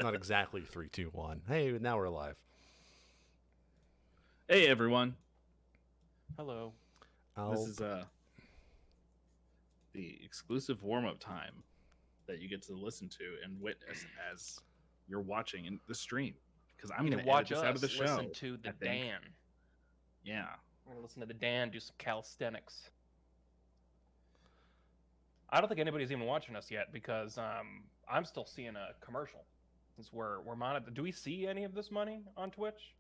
Not exactly 3, 2, 1. Hey, now we're live. Hey everyone, Hello. this is the exclusive warm-up time that you get to listen to and witness as you're watching in the stream because I'm You going can to edit watch this us out of the show. listen to the I think. Dan. Yeah, We're gonna listen to the Dan do some calisthenics. I don't think anybody's even watching us yet because I'm still seeing a commercial. Since we're monitored. Do we see any of this money on Twitch?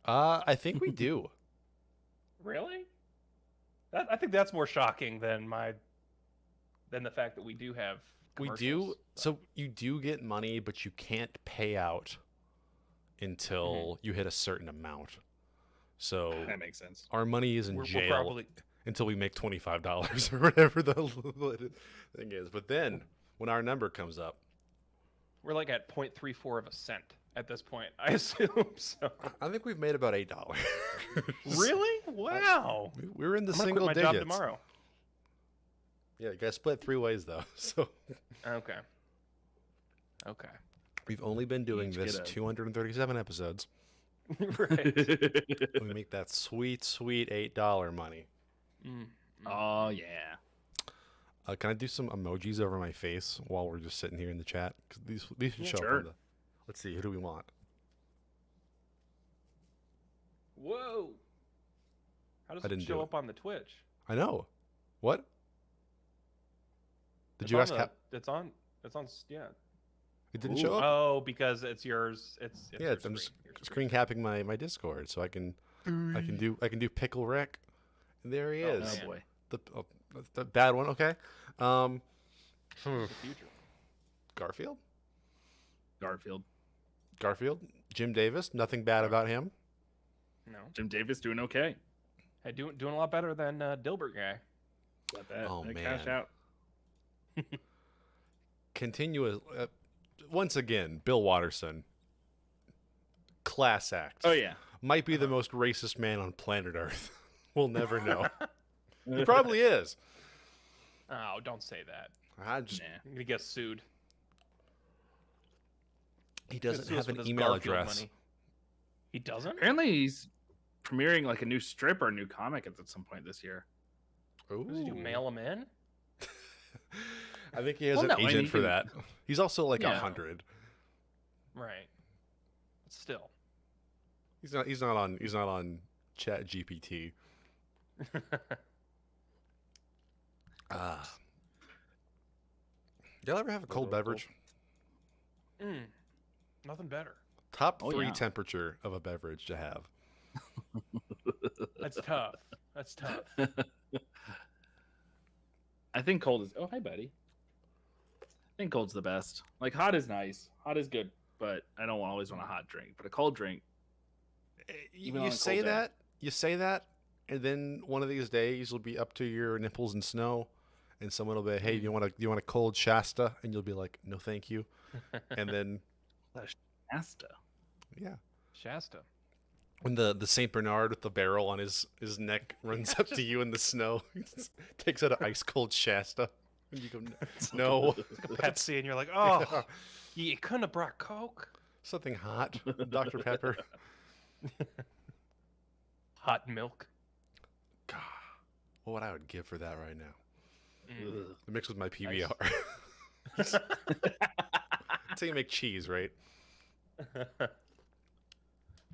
I think we do. Really? I think that's more shocking than the fact that we do have We commercials. do. So you do get money, but you can't pay out until you hit a certain amount. So that makes sense. our money is in We're jail probably until we make $25 or whatever the thing is. But then when our number comes up, we're like at 0.34 of a cent at this point. I assume so. I think we've made about $8. Really? Wow. We're in the I'm gonna single quit my digits. job tomorrow. Yeah, you gotta split 3 ways though. So Okay. Okay. we've only been doing Each this get a- 237 episodes. Right. We make that sweet, sweet $8 money. Oh yeah. Can I do some emojis over my face while we're just sitting here in the chat? 'Cause these should show up sure. on the. Let's see, who do we want? Whoa. How does I it didn't do show it. up on the Twitch? I know. What? Did It's you on ask? It's on. Yeah. It didn't Ooh. show up. Oh, because it's yours. It's Yeah, your I'm just screen. Your screen capping my Discord, so I can do Pickle Rick. And there he Oh, is. Oh boy. The bad one. Okay. It's the future. Garfield. Garfield. Jim Davis. Nothing bad about him. No. Jim Davis doing okay. Hey, doing a lot better than Dilbert guy. Got that. Oh, That man. Cash out. Continuous. Once again, Bill Watterson. Class act. Oh yeah. Might be the most racist man on planet Earth. We'll never know. He probably is. Oh, don't say that. I just, Nah. I'm gonna get sued. He Gonna doesn't sue us have with an his email Garfield address. money. He doesn't? Apparently he's premiering like a new strip or a new comic at some point this year. Did you Ooh. mail him in? I think he has Well, an no, I mean, agent he for can- that. He's also like Yeah. 100. Right. But still. He's not on ChatGPT. Y'all ever have a cold beverage? Nothing better. Top Oh, 3 yeah. temperature of a beverage to have. That's tough. That's tough. I think cold is. Oh, hi, buddy. I think cold's the best. Like hot is nice. Hot is good, but I don't always want a hot drink. But a cold drink. Even on You a say cold day. that, and then one of these days you'll be up to your nipples in snow, and someone will be, "Hey, you want a cold Shasta?" And you'll be like, "No, thank you." And then, Asta. yeah, Shasta. when the Saint Bernard with the barrel on his neck runs up to you in the snow, takes out an ice cold Shasta, and you go, "No, Pepsi, and you're like, oh, you couldn't have brought Coke? something hot, Dr. Pepper." Hot milk. God, what I would give for that right now. Ugh. Mixed with my PBR. That's how you make cheese, right?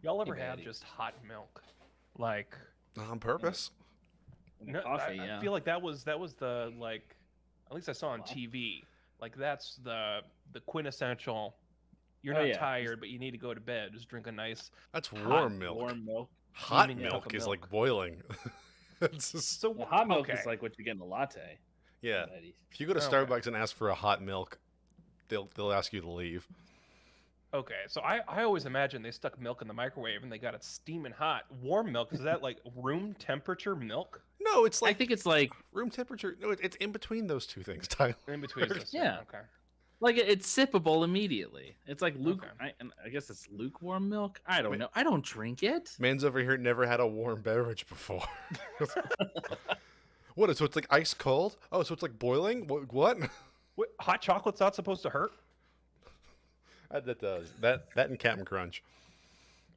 Y'all ever Hey, have buddy. just hot milk? Like, On purpose. And no, coffee, I yeah. feel like that was the like, at least I saw on TV. Like that's the quintessential. You're Oh, not yeah. tired, but you need to go to bed. Just drink a nice. That's Hot, warm milk. Warm milk. Hot steaming milk cup of is milk. like boiling. It's just- So Well, hot milk okay. is like what you get in a latte. yeah. buddy. If you go to Okay. Starbucks and ask for a hot milk, they'll ask you to leave. Okay, so I always imagine they stuck milk in the microwave and they got it steaming hot. Warm milk, is that like room temperature milk? No, it's I like think it's like room temperature. No, it's in between those two things, Tyler. In between those two, Yeah. Okay. it's sippable immediately. It's like Okay. I guess it's lukewarm milk. I don't know. I don't drink it. Man's over here never had a warm beverage before. What? So it's like ice cold? Oh, so it's like boiling? What? Hot chocolate's not supposed to hurt? That does that and Captain Crunch.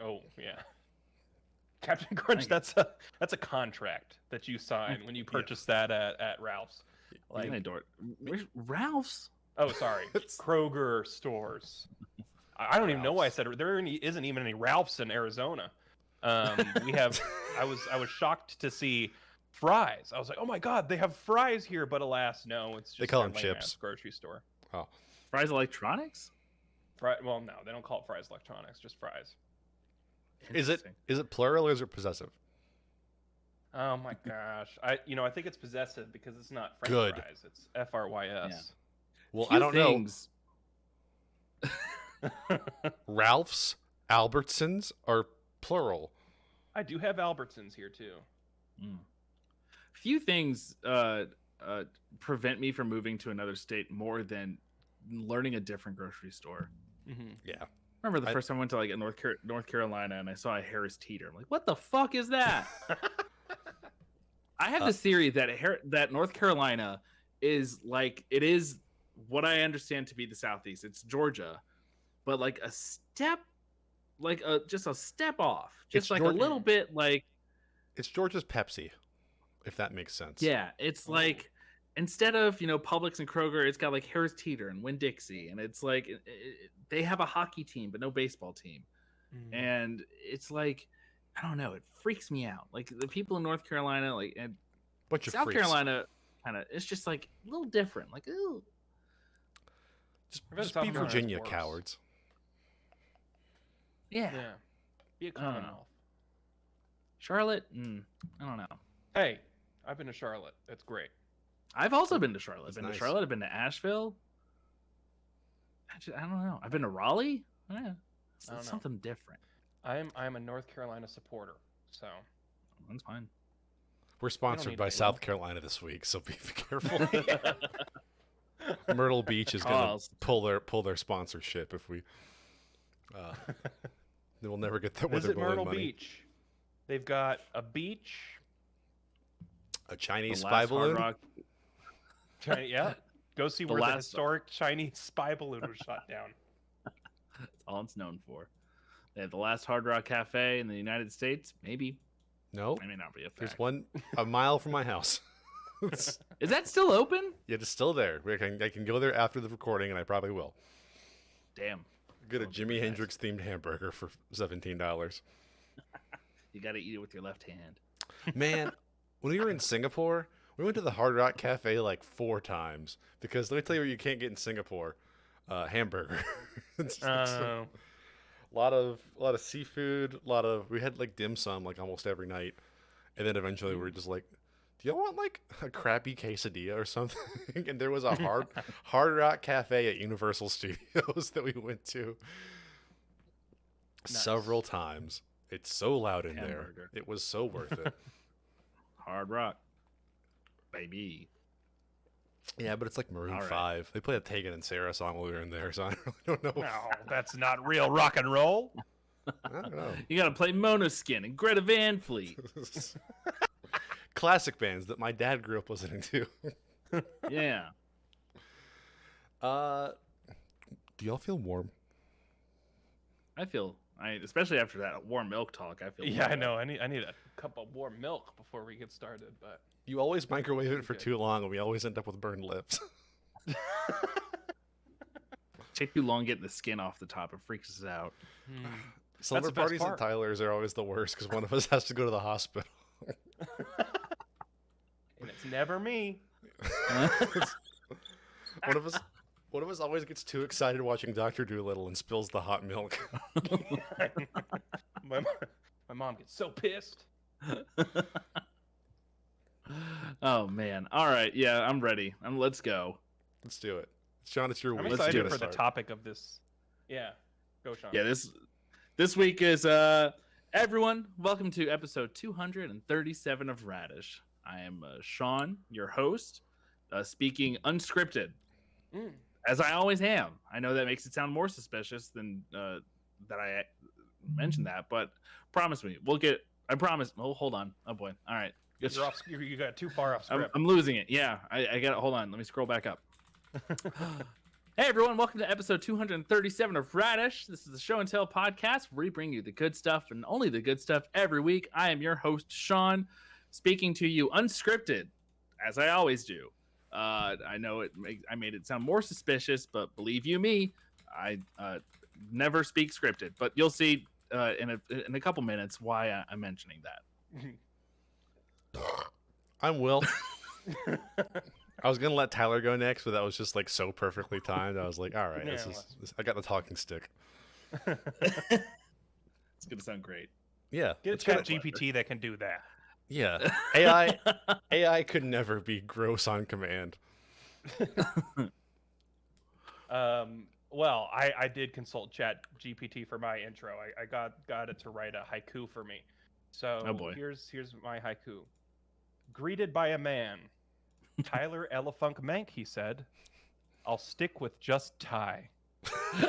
Oh yeah. Captain Crunch, that's a contract that you sign when you purchase that at Ralph's. Like, where's Ralph's? Oh, sorry, Kroger stores. I don't even know why I said it. There isn't even any Ralph's in Arizona. We have. I was shocked to see Fry's. I was like, oh my god, they have Fry's here, but alas, no, it's just They call their them lame-ass chips. grocery store. Oh, Fry's Electronics? Well, no, they don't call it Fry's Electronics, just Fry's. is it plural or is it possessive? Oh my gosh, I think it's possessive because it's not French Good. fries. It's FRYS. Yeah. Well, Few I don't things. know. Ralph's, Albertsons are plural. I do have Albertsons here too. Few things prevent me from moving to another state more than learning a different grocery store. Mm-hmm. Yeah. Remember the first time I went to like North Carolina and I saw a Harris Teeter. I'm like, what the fuck is that? I have this theory that North Carolina is like, it is what I understand to be the Southeast. It's Georgia, but like a step, just a step off, just It's like Georgia. a little bit like. It's Georgia's Pepsi, if that makes sense. Yeah, it's like instead of Publix and Kroger, it's got like Harris Teeter and Winn-Dixie, and it's like they have a hockey team but no baseball team, and it's like I don't know, it freaks me out. Like the people in North Carolina, like and Bunch of South freaks. Carolina, kind of it's just like a little different. Like ooh, Just South be Carolina's Virginia worse. cowards. yeah. Yeah. Be a I don't know. Commonwealth. Charlotte, I don't know. Hey, I've been to Charlotte. It's great. I've also been to Charlotte. I've That's been nice. to Charlotte. I've been to Asheville. I don't know. I've been to Raleigh. Yeah, it's I don't know. something different. I'm a North Carolina supporter, so That's fine. We're sponsored need by to South go. Carolina this week, so be careful. Myrtle Beach is gonna Oh, pull their sponsorship if we. They will never get that weather visit balloon Myrtle money. Beach. They've got a beach. A Chinese The spy last Hard balloon. Rock. Yeah, go see The where the last- historic Chinese spy balloon was shot down. That's all it's known for. They have the last Hard Rock Cafe in the United States. Maybe. No, I may not be a fact. there's one a mile from my house. Is that still open? Yeah, it's still there. I can go there after the recording, and I probably will. Damn. Get a Sounds Jimi pretty nice. Hendrix themed hamburger for $17. You got to eat it with your left hand. Man, when we were in Singapore, we went to the Hard Rock Cafe like 4 times because let me tell you what you can't get in Singapore: hamburger. It's a lot of seafood. We had like dim sum like almost every night, and then eventually we were just like, "Do y'all want like a crappy quesadilla or something?" And there was a Hard Rock Cafe at Universal Studios that we went to Nice. several times. It's so loud in Hamburger. there. It was so worth it. Hard Rock. Baby. Yeah, but it's like Maroon All right. 5. They played a Tegan and Sarah song while we were in there, so I really don't know. No, that's not real rock and roll. I don't know. You got to play Monoskin and Greta Van Fleet. Classic bands that my dad grew up listening to. Yeah. Do y'all feel warm? Especially after that warm milk talk, I feel Yeah, I warm. know. I need a cup of warm milk before we get started. But You always microwave it for Good. too long, and we always end up with burned lips. Take too long getting the skin off the top. It freaks us out. Slumber the best parties part. at Tyler's are always the worst because one of us has to go to the hospital. and it's never me. One of us always gets too excited watching Dr. Doolittle and spills the hot milk. my mom gets so pissed. Oh man. All right. Yeah, I'm ready. Let's go. Let's do it. Sean, it's your I'm week. Let's excited do for it. the topic of this. Yeah, go Sean. Yeah, this week is everyone, welcome to episode 237 of Radish. I am Sean, your host, speaking unscripted, as I always am. I know that makes it sound more suspicious than that I mentioned that, but promise me, I promise. Oh, hold on. Oh boy. All right. You're off. You got too far off script. I'm losing it. Yeah, I got it. Hold on. Let me scroll back up. Hey everyone, welcome to episode 237 of Radish. This is the show and tell podcast where we bring you the good stuff and only the good stuff every week. I am your host, Sean, speaking to you unscripted, as I always do. I know I made it sound more suspicious, but believe you me, I never speak scripted. But you'll see in a couple minutes why I'm mentioning that. I'm Will. I was gonna let Tyler go next, but that was just like so perfectly timed. I was like, all right, I got the talking stick. It's gonna sound great. Yeah, Get a ChatGPT that can do that. Yeah, AI could never be gross on command. Well, I did consult ChatGPT for my intro. I got it to write a haiku for me. So here's my haiku. Greeted by a man, Tyler Elefunk Mank, he said, "I'll stick with just Ty." All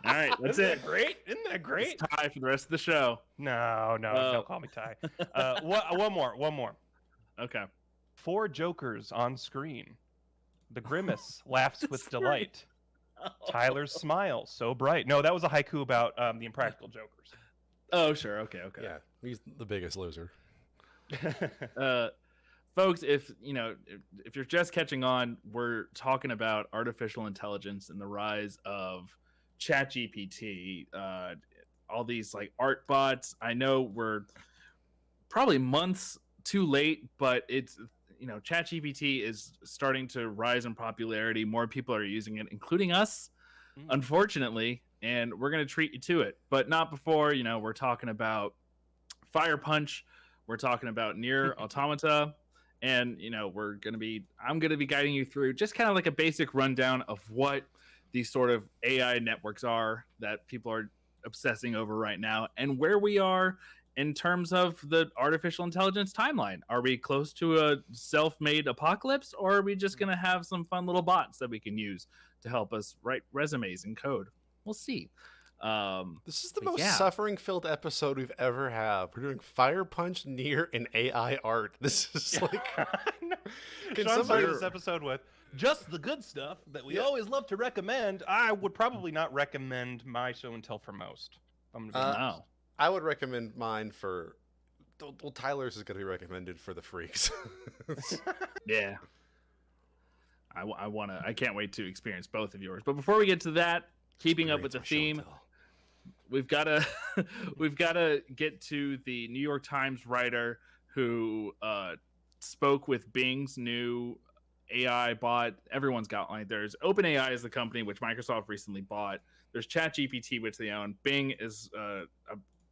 right, that's it. Great? Isn't that great? It's Ty for the rest of the show. No, don't call me Ty. One more. Okay. 4 jokers on screen. The grimace laughs with delight. Tyler's smile so bright. No, that was a haiku about the Impractical Jokers. Oh, sure. Okay. Yeah, he's the biggest loser. Folks, if you're just catching on, we're talking about artificial intelligence and the rise of ChatGPT, all these like art bots. I know we're probably months too late, but it's ChatGPT is starting to rise in popularity. More people are using it, including us, unfortunately, and we're going to treat you to it, but not before we're talking about Fire Punch. We're talking about Nier Automata, and I'm gonna be guiding you through just kind of like a basic rundown of what these sort of AI networks are that people are obsessing over right now, and where we are in terms of the artificial intelligence timeline. Are we close to a self-made apocalypse, or are we just gonna have some fun little bots that we can use to help us write resumes and code? We'll see. This is the most suffering-filled episode we've ever had. We're doing Fire Punch, Nier, and AI art. This is like... Sean started this episode with just the good stuff that we always love to recommend. I would probably not recommend my show and tell for most. I would recommend mine for... Well, Tyler's is going to be recommended for the freaks. Yeah. I can't wait to experience both of yours. But before we get to that, keeping up with the theme, we've got to get to the New York Times writer who spoke with Bing's new AI bot. Everyone's got there's OpenAI is the company which Microsoft recently bought. There's ChatGPT which they own. Bing is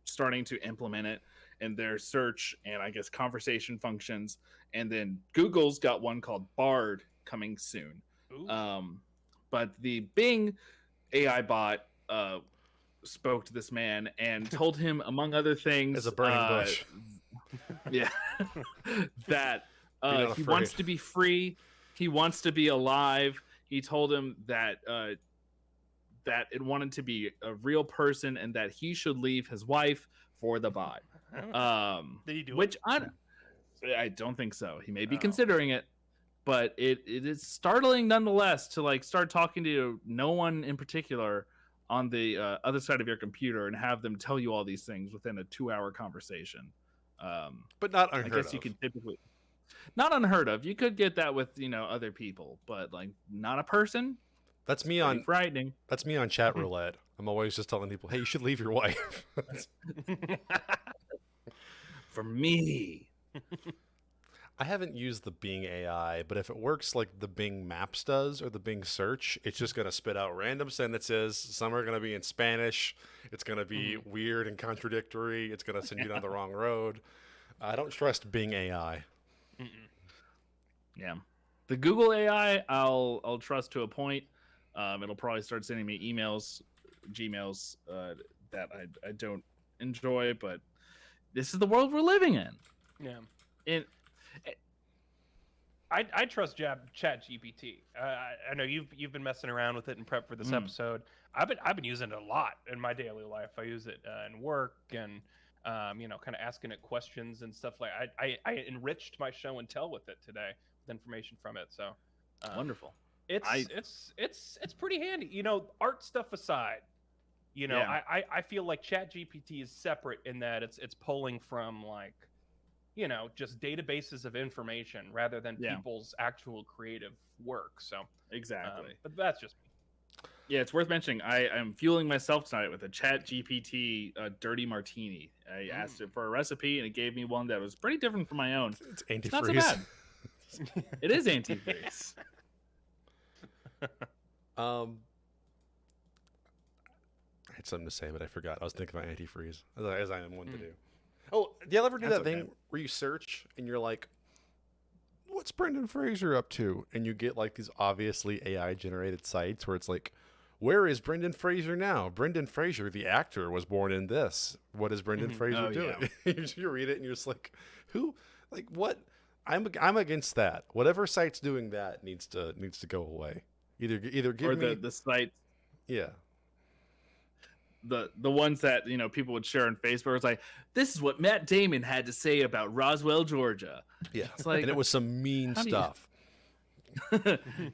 starting to implement it in their search and I guess conversation functions. And then Google's got one called Bard coming soon. But the Bing AI bot spoke to this man and told him, among other things, as a burning bush, that he wants to be free, he wants to be alive. He told him that that it wanted to be a real person and that he should leave his wife for the bot. Did he do which it? I don't think so. He may be considering it. But it is startling nonetheless to start talking to no one in particular on the other side of your computer and have them tell you all these things within a 2-hour conversation. But not unheard of. I guess you could typically not unheard of. You could get that with other people, but not a person. That's me on frightening. That's me on chat roulette. I'm always just telling people, hey, you should leave your wife. For me. I haven't used the Bing AI, but if it works like the Bing Maps does or the Bing Search, it's just going to spit out random sentences. Some are going to be in Spanish. It's going to be weird and contradictory. It's going to send you down the wrong road. I don't trust Bing AI. Yeah. The Google AI, I'll trust to a point. It'll probably start sending me emails, Gmails that I don't enjoy, but this is the world we're living in. Yeah. I trust ChatGPT. I know you've been messing around with it in prep for this episode. I've been using it a lot in my daily life. I use it in work and kind of asking it questions and stuff like. I enriched my show and tell with it today with information from it. So wonderful. It's pretty handy. You know, art stuff aside, you know, Yeah. I feel like ChatGPT is separate in that it's pulling from like, you know, just databases of information rather than Yeah. people's actual creative work. So Exactly. but that's just me. Yeah, it's worth mentioning. I am fueling myself tonight with a ChatGPT dirty martini. I asked it for a recipe, and it gave me one that was pretty different from my own. It's It's not so antifreeze. bad. It is antifreeze. I had something to say, but I forgot. I was thinking about antifreeze, as I am one to do. Oh, do you ever do That's that thing okay. where you search and you're like, what's Brendan Fraser up to? And you get like these obviously AI generated sites where it's like, where is Brendan Fraser now? Brendan Fraser, the actor, was born in this. What is Brendan Fraser Oh, doing? You read it and you're just like, who? Like what? I'm against that. Whatever site's doing that needs to go away. Either give Or me the site, yeah. the ones that, you know, people would share on Facebook. It's like, this is what Matt Damon had to say about Roswell, Georgia. Yeah. It's like, And it was some mean how do you- stuff.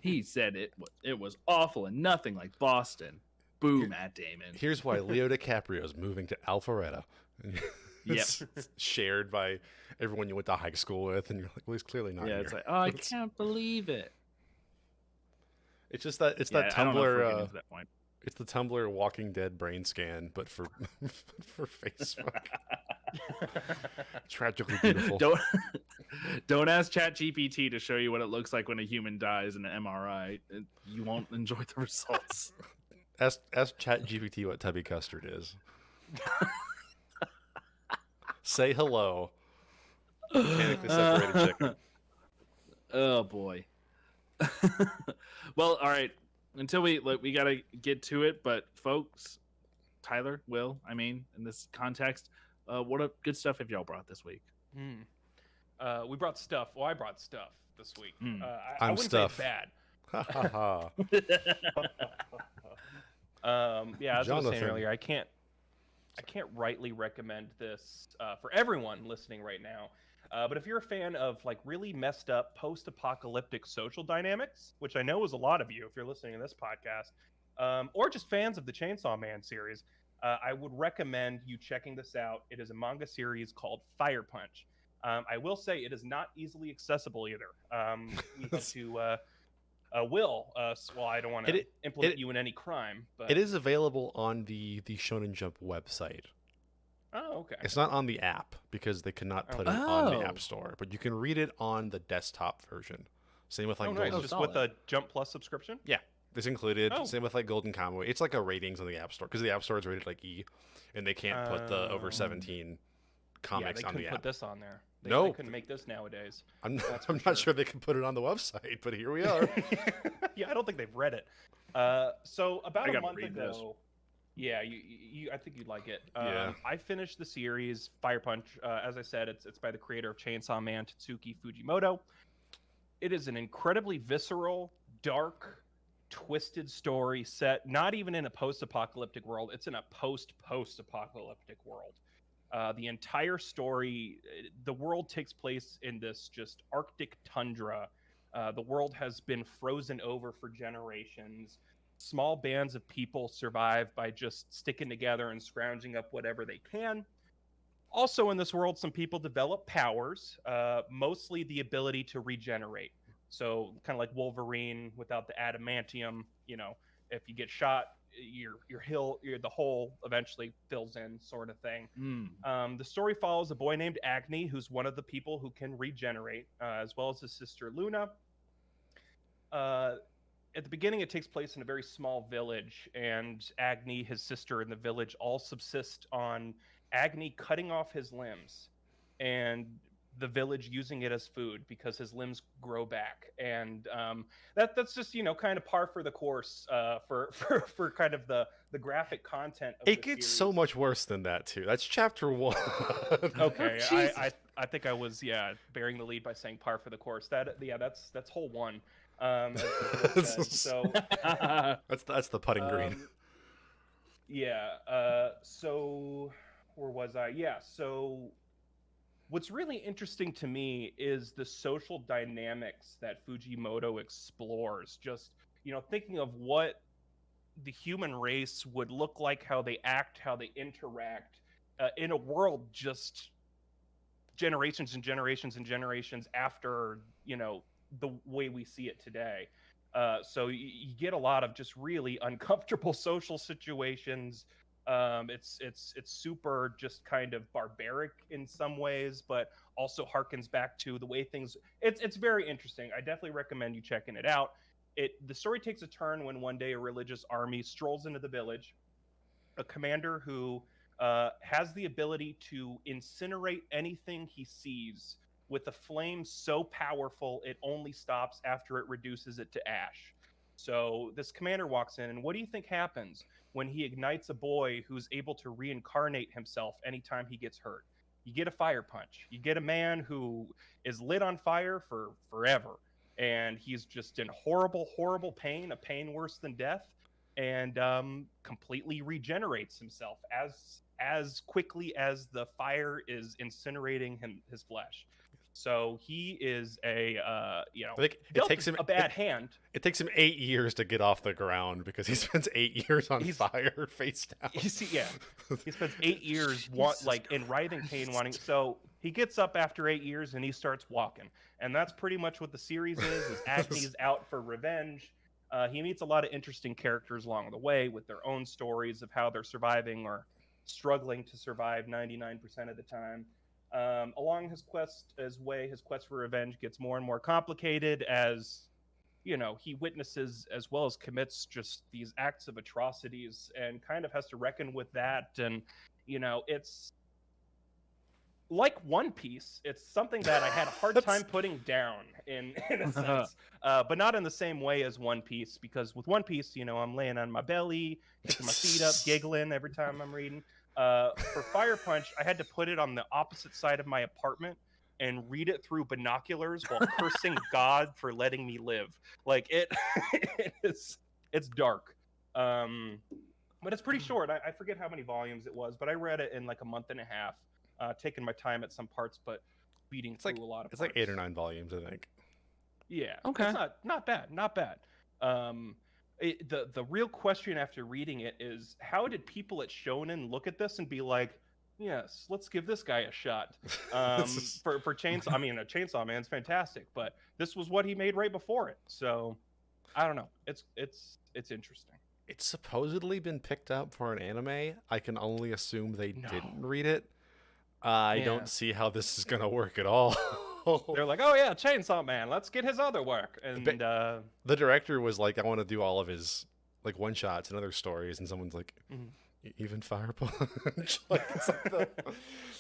he said it was awful and nothing like Boston. Boo, Matt Damon. Here's why Leo DiCaprio is moving to Alpharetta. It's shared by everyone you went to high school with, and you're like, well, he's clearly not Yeah, here. it's like, oh, I can't believe it. It's just that that I don't know if we're Tumblr. getting to that point. It's the Tumblr Walking Dead brain scan, but for for Facebook. Tragically beautiful. Don't ask ChatGPT to show you what it looks like when a human dies in an MRI. You won't enjoy the results. Ask ChatGPT what Tubby Custard is. Say hello. Mechanically separated chicken. Oh boy. Well, all right. Until we gotta get to it, but folks, Tyler, Will, I mean, in this context, what good stuff have y'all brought this week? We brought stuff. Well, I brought stuff this week. I I'm wouldn't stuff. say it's Ha ha ha. bad. Yeah, as I was saying Jonathan. earlier, I can't rightly recommend this for everyone listening right now. But if you're a fan of like really messed up post-apocalyptic social dynamics, which I know is a lot of you if you're listening to this podcast, or just fans of the Chainsaw Man series, I would recommend you checking this out. It is a manga series called Fire Punch. I will say it is not easily accessible either. We had to well, I don't want to implicate you in any crime, but It is available on the Shonen Jump website. Oh, okay. It's not on the app because they cannot put it on the App Store, but you can read it on the desktop version. Same with like nice. Golden. Just with a Jump Plus subscription? Yeah, this included. Oh. Same with like Golden Kamuy. It's like a ratings on the App Store because the App Store is rated like E, and they can't put the over 17 comics they on the couldn't app. put this on there. They couldn't make this nowadays. I'm not sure they can put it on the website, but here we are. Yeah, I don't think they've read it. So about a month ago. This. Yeah, you I think you'd like it. Yeah. I finished the series Fire Punch. As I said, it's by the creator of Chainsaw Man, Tatsuki Fujimoto. It is an incredibly visceral, dark, twisted story set not even in a post-apocalyptic world. It's in a post-apocalyptic world. The entire story, the world takes place in this just Arctic tundra. The world has been frozen over for generations. Small bands of people survive by just sticking together and scrounging up whatever they can. Also in this world, some people develop powers, mostly the ability to regenerate. So kind of like Wolverine without the adamantium, you know, if you get shot, the hole eventually fills in, sort of thing. The story follows a boy named Agni, who's one of the people who can regenerate, as well as his sister Luna. At the beginning, it takes place in a very small village, and Agni, his sister, and the village all subsist on Agni cutting off his limbs, and the village using it as food because his limbs grow back. And that's just, you know, kind of par for the course for kind of the graphic content of It the gets series. so much worse than that too. That's chapter 1. Okay, I think I was bearing the lead by saying par for the course. That's hole 1. So that's the putting green. So where was I? Yeah, so What's really interesting to me is the social dynamics that Fujimoto explores. Just, thinking of what the human race would look like, how they act, how they interact in a world just generations and generations and generations after, the way we see it today. So you get a lot of just really uncomfortable social situations. It's super just kind of barbaric in some ways, but also harkens back to the way things. It's very interesting. I definitely recommend you checking it out. The story takes a turn when one day a religious army strolls into the village. A commander who has the ability to incinerate anything he sees with a flame so powerful it only stops after it reduces it to ash. So this commander walks in, and what do you think happens when he ignites a boy who's able to reincarnate himself anytime he gets hurt? You get a fire punch. You get a man who is lit on fire for forever, and he's just in horrible, horrible pain, a pain worse than death, and completely regenerates himself as quickly as the fire is incinerating his flesh. So he is it takes him a bad hand. It takes him 8 years to get off the ground because he spends 8 years on fire face down. You see, yeah, he spends 8 years in writhing pain, wanting. So he gets up after 8 years and he starts walking, and that's pretty much what the series is Agni's out for revenge. He meets a lot of interesting characters along the way with their own stories of how they're surviving or struggling to survive 99% of the time. Along his quest for revenge gets more and more complicated as, he witnesses as well as commits just these acts of atrocities and kind of has to reckon with that. And, it's like One Piece. It's something that I had a hard time putting down in a sense, but not in the same way as One Piece, because with One Piece, I'm laying on my belly, kicking my feet up, giggling every time I'm reading. For Fire Punch, I had to put it on the opposite side of my apartment and read it through binoculars while cursing God for letting me live. Like it's dark. But it's pretty short. I forget how many volumes it was, but I read it in like a month and a half, taking my time at some parts, but beating through a lot of It's parts. like 8 or 9 volumes, I think. Yeah. Okay. It's not bad. The real question after reading it is, how did people at Shonen look at this and be like, yes, let's give this guy a shot? For Chainsaw, a Chainsaw Man's fantastic, but this was what he made right before it. So I don't know. It's interesting. It's supposedly been picked up for an anime. I can only assume they didn't read it. I don't see how this is gonna work at all. They're like, oh yeah, Chainsaw Man, let's get his other work. And the director was like, I want to do all of his like one shots and other stories, and someone's like, even Fire Punch. Like, it's like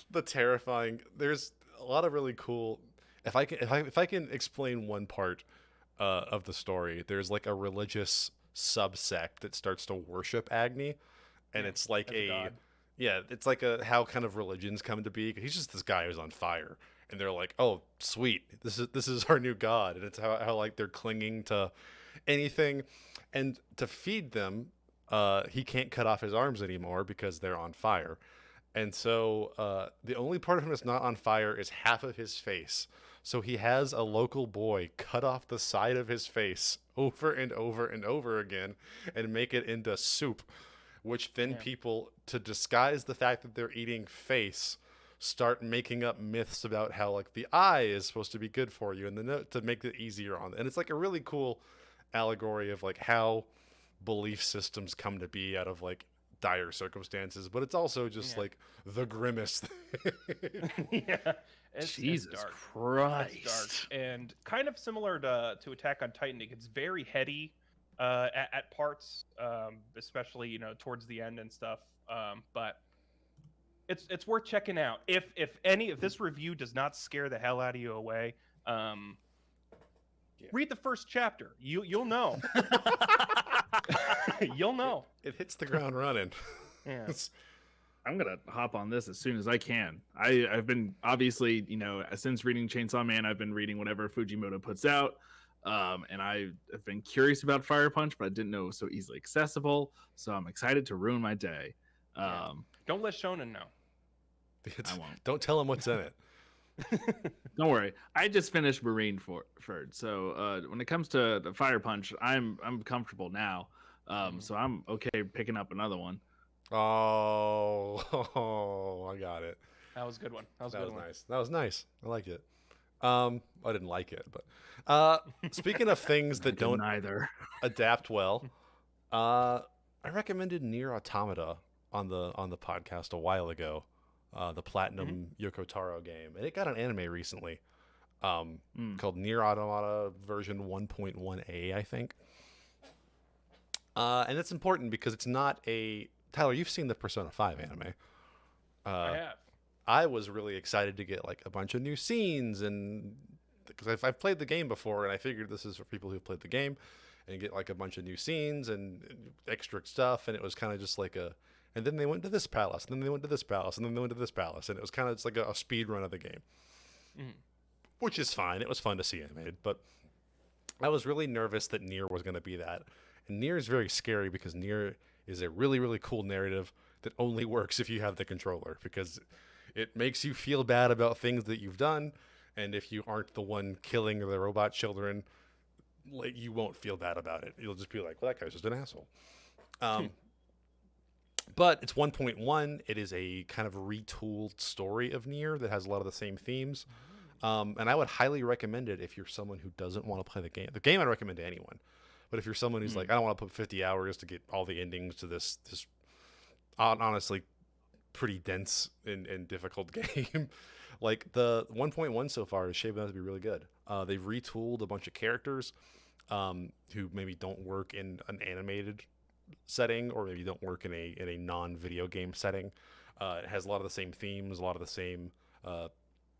the terrifying. There's a lot of really cool. If I can explain one part of the story, there's like a religious subsect that starts to worship Agni, and it's like it's like how kind of religions come to be. He's just this guy who's on fire, and they're like, oh sweet, this is our new god, and it's how like they're clinging to anything, and to feed them, he can't cut off his arms anymore because they're on fire, and so the only part of him that's not on fire is half of his face. So he has a local boy cut off the side of his face over and over and over again and make it into soup, which then people, to disguise the fact that they're eating face, start making up myths about how like the eye is supposed to be good for you, and then to make it easier on. And it's like a really cool allegory of like how belief systems come to be out of like dire circumstances, but it's also just like the grimmest thing. Jesus it's dark. Christ. It's dark. And kind of similar to Attack on Titan. It gets very heady at parts, especially towards the end and stuff. But it's worth checking out. If this review does not scare the hell out of you away, read the first chapter. You'll know. You'll know. It hits the ground running. Yeah. I'm gonna hop on this as soon as I can. I've been obviously, since reading Chainsaw Man, I've been reading whatever Fujimoto puts out, and I have been curious about Fire Punch, but I didn't know it was so easily accessible. So I'm excited to ruin my day. Don't let Shonen know. I won't. Don't tell him what's in it. Don't worry, I just finished Marineford, so when it comes to the Fire Punch, I'm comfortable now. So I'm okay picking up another one. Oh, I got it. That was a good one. That was a That good was one. nice. That was nice. I liked it. I didn't like it, but speaking of things I that didn't don't either. adapt well, I recommended Nier Automata on the podcast a while ago, the Platinum Yoko Taro game, and it got an anime recently, called Nier Automata version 1.1a, I think. And it's important because it's not a Tyler. You've seen the Persona 5 anime. I have. I was really excited to get like a bunch of new scenes, and because I've played the game before, and I figured this is for people who've played the game, and get like a bunch of new scenes and extra stuff, and it was kind of just like a. And then they went to this palace, and then they went to this palace, and then they went to this palace, and it was kind of just like a speed run of the game, which is fine. It was fun to see animated, but I was really nervous that Nier was going to be that. And Nier is very scary because Nier is a really, really cool narrative that only works if you have the controller, because it makes you feel bad about things that you've done, and if you aren't the one killing the robot children, like, you won't feel bad about it. You'll just be like, well, that guy's just an asshole. But it's 1.1. It is a kind of retooled story of Nier that has a lot of the same themes. And I would highly recommend it if you're someone who doesn't want to play the game. The game I'd recommend to anyone. But if you're someone who's like, I don't want to put 50 hours to get all the endings to this honestly pretty dense and difficult game, like the 1.1 so far is shaping up to be really good. They've retooled a bunch of characters who maybe don't work in an animated setting, or maybe don't work in a non-video game setting. It has a lot of the same themes, a lot of the same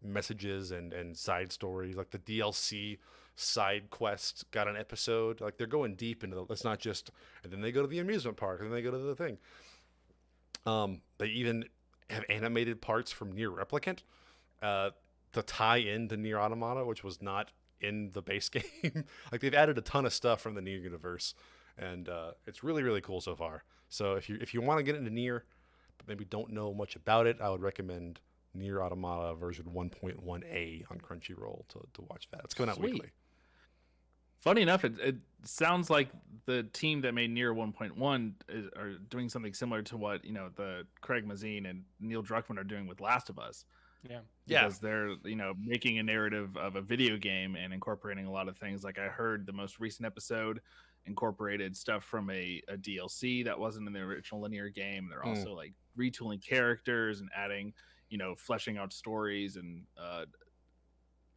messages and side stories. Like the DLC side quest got an episode. Like they're going deep into it's not just, and then they go to the amusement park, and then they go to the thing. They even have animated parts from Nier Replicant to tie into Nier Automata, which was not in the base game. Like they've added a ton of stuff from the Nier universe, and it's really, really cool so far. So if you want to get into Nier, but maybe don't know much about it, I would recommend Nier Automata version 1.1a on Crunchyroll to watch that. It's coming out weekly. Funny enough, it sounds like the team that made Nier 1.1 are doing something similar to what the Craig Mazin and Neil Druckmann are doing with Last of Us. Because they're making a narrative of a video game and incorporating a lot of things. Like I heard the most recent episode incorporated stuff from a DLC that wasn't in the original linear game. They're also like retooling characters and adding fleshing out stories, and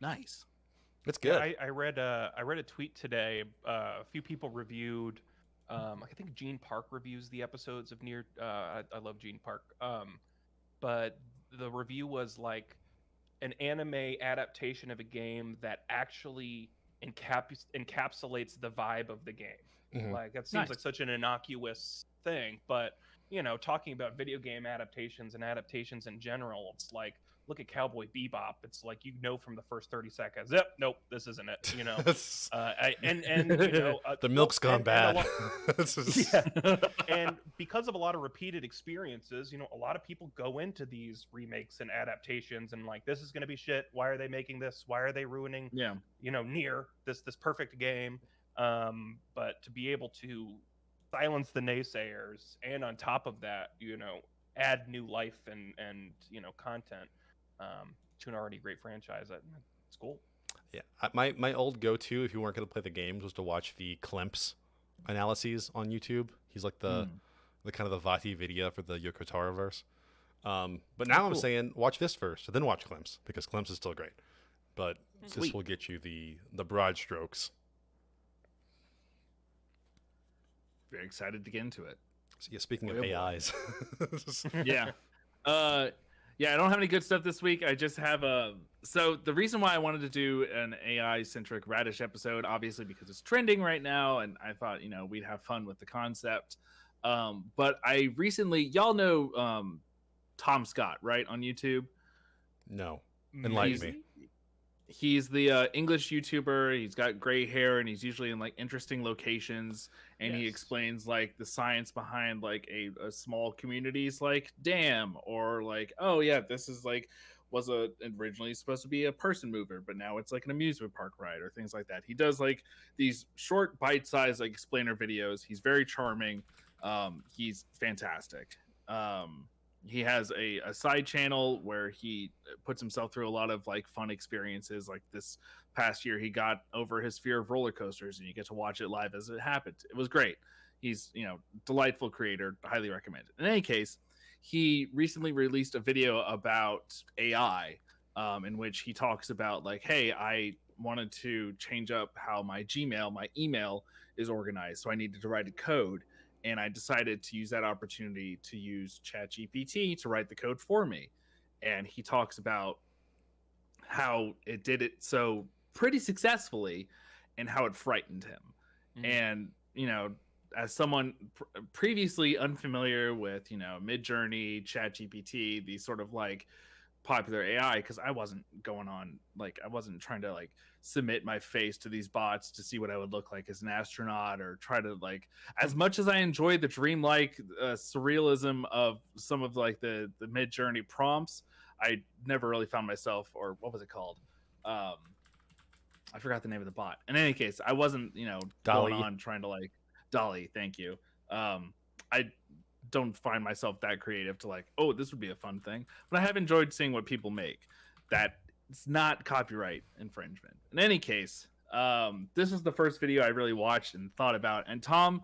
nice. It's good. Yeah, I read a tweet today. A few people reviewed. I think Gene Park reviews the episodes of Nier. I love Gene Park. But the review was like an anime adaptation of a game that actually encapsulates the vibe of the game. Like that seems like such an innocuous thing, but talking about video game adaptations and adaptations in general, it's like, look at Cowboy Bebop. It's like, from the first 30 seconds, nope, this isn't it. The milk's gone bad. And because of a lot of repeated experiences, a lot of people go into these remakes and adaptations and like, this is going to be shit. Why are they making this? Why are they ruining? Nier, this perfect game. But to be able to silence the naysayers, and on top of that, add new life and content to an already great franchise, it's cool. Yeah, my old go-to, if you weren't going to play the games, was to watch the Klemps analyses on YouTube. He's like the kind of the Vati video for the Yoko Taro verse. But now I'm saying watch this first, then watch Klemps, because Klemps is still great. But this will get you the broad strokes. Very excited to get into it. So yeah, speaking of AIs. Yeah, I don't have any good stuff this week. I just have so the reason why I wanted to do an AI-centric Radish episode, obviously because it's trending right now, and I thought, we'd have fun with the concept. But I recently, y'all know Tom Scott, right, on YouTube? No. Enlighten me. He's the English YouTuber. He's got gray hair, and he's usually in like interesting locations. And he explains like the science behind like a small community's like dam, or like, oh yeah, this is like was originally supposed to be a person mover, but now it's like an amusement park ride or things like that. He does like these short bite-sized like explainer videos. He's very charming. He's fantastic. He has a side channel where he puts himself through a lot of like fun experiences. Like this past year, he got over his fear of roller coasters, and you get to watch it live as it happened. It was great. He's, delightful creator. Highly recommend it. In any case, he recently released a video about AI, in which he talks about like, hey, I wanted to change up how my email is organized, so I needed to write a code, and I decided to use that opportunity to use ChatGPT to write the code for me. And he talks about how it did it so pretty successfully and how it frightened him. And, as someone previously unfamiliar with, Midjourney, ChatGPT, these sort of like popular AI, because I wasn't trying to like submit my face to these bots to see what I would look like as an astronaut, or try to like, as much as I enjoy the dreamlike surrealism of some of like the Midjourney prompts, I never really found myself, or what was it called? I forgot the name of the bot. In any case, I wasn't, going on trying to like Dolly. Thank you. I don't find myself that creative to like, oh, this would be a fun thing. But I have enjoyed seeing what people make. That it's not copyright infringement. In any case, this was the first video I really watched and thought about. And Tom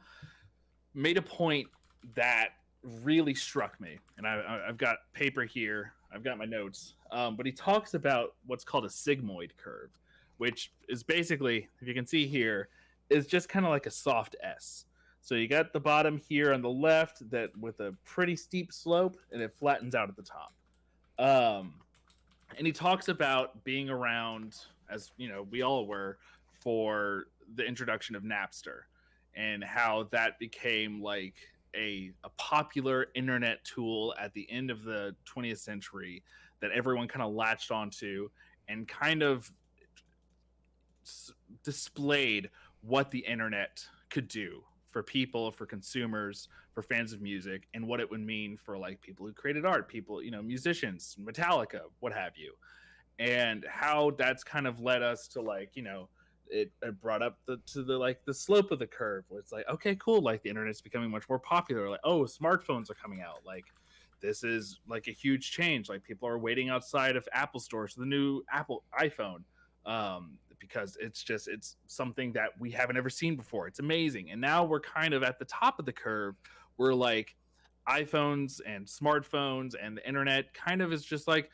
made a point that really struck me. And I've got paper here. I've got my notes. But he talks about what's called a sigmoid curve, which is basically, if you can see here, is just kind of like a soft S. So you got the bottom here on the left that with a pretty steep slope, and it flattens out at the top. And he talks about being around, as we all were, for the introduction of Napster, and how that became like a popular internet tool at the end of the 20th century that everyone kind of latched onto and kind of displayed what the internet could do for people, for consumers, for fans of music, and what it would mean for like people who created art, people, musicians, Metallica, what have you. And how that's kind of led us to like, it brought up the slope of the curve, where it's like, okay, cool, like the internet's becoming much more popular. Like, oh, smartphones are coming out. Like, this is like a huge change. Like, people are waiting outside of Apple stores for the new Apple iPhone, because it's something that we haven't ever seen before. It's amazing. And now we're kind of at the top of the curve. We're like, iPhones and smartphones and the internet kind of is just like,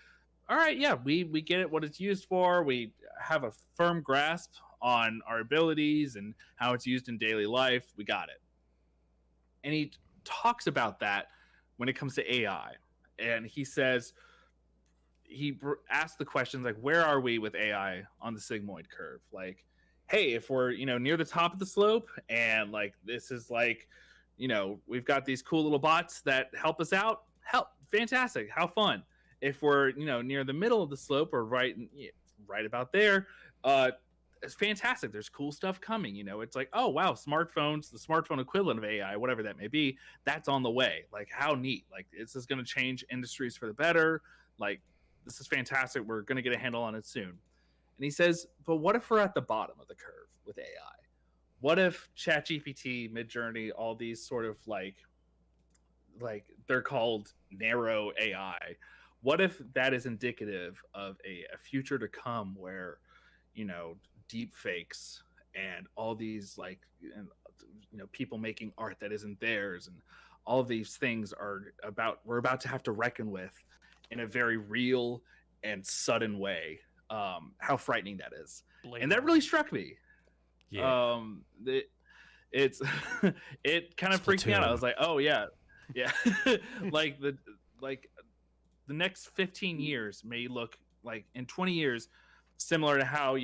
all right, yeah, we get it, what it's used for. We have a firm grasp on our abilities and how it's used in daily life. We got it. And he talks about that when it comes to AI. And he says, he asked the questions like, where are we with AI on the sigmoid curve? Like, hey, if we're, near the top of the slope, and like, this is like, we've got these cool little bots that help us out. Fantastic. How fun. If we're, near the middle of the slope, or right about there, it's fantastic. There's cool stuff coming. It's like, oh wow, smartphones, the smartphone equivalent of AI, whatever that may be, that's on the way. Like, how neat. Like, this is going to change industries for the better. Like, this is fantastic. We're going to get a handle on it soon. And he says, but what if we're at the bottom of the curve with AI? What if ChatGPT, Midjourney, all these sort of like they're called narrow AI? What if that is indicative of a future to come where, deep fakes and all these like, people making art that isn't theirs, and all of these things we're about to have to reckon with in a very real and sudden way. How frightening that is. And that really struck me. Yeah. It's it kind of freaked me out. I was like, oh yeah. like the next 15 years may look like, in 20 years, similar to how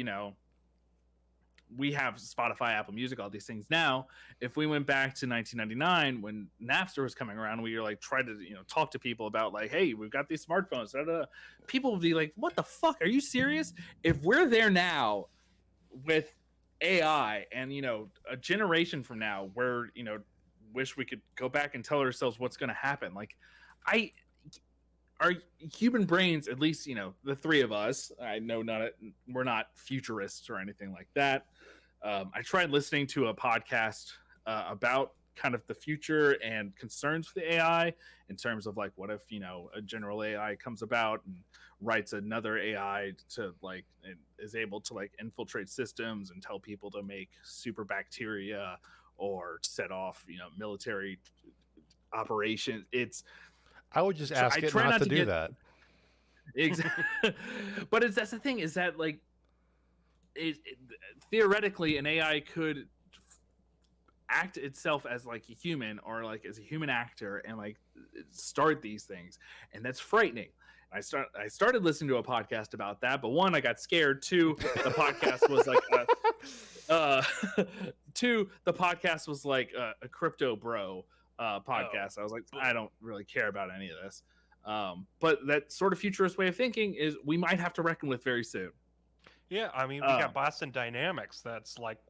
we have Spotify, Apple Music, all these things now. If we went back to 1999 when Napster was coming around, we were like, try to talk to people about like, hey, we've got these smartphones. People would be like, what the fuck? Are you serious? If we're there now with AI, and a generation from now, where wish we could go back and tell ourselves what's going to happen. Like, our human brains, at least, the three of us, I know we're not futurists or anything like that. I tried listening to a podcast about kind of the future and concerns with the AI in terms of like, what if, a general AI comes about and writes another AI to like, and is able to like infiltrate systems and tell people to make super bacteria or set off, military operations. I would just I ask it try not not to to do get- that. Exactly. But that's the thing, is that like theoretically an AI could act itself as like a human or like as a human actor and like start these things, and that's frightening. I started listening to a podcast about that, but one, I got scared. Two, the podcast was like a crypto bro podcast. I was like, I don't really care about any of this. But that sort of futurist way of thinking is we might have to reckon with very soon. Yeah, I mean, we got Boston Dynamics that's like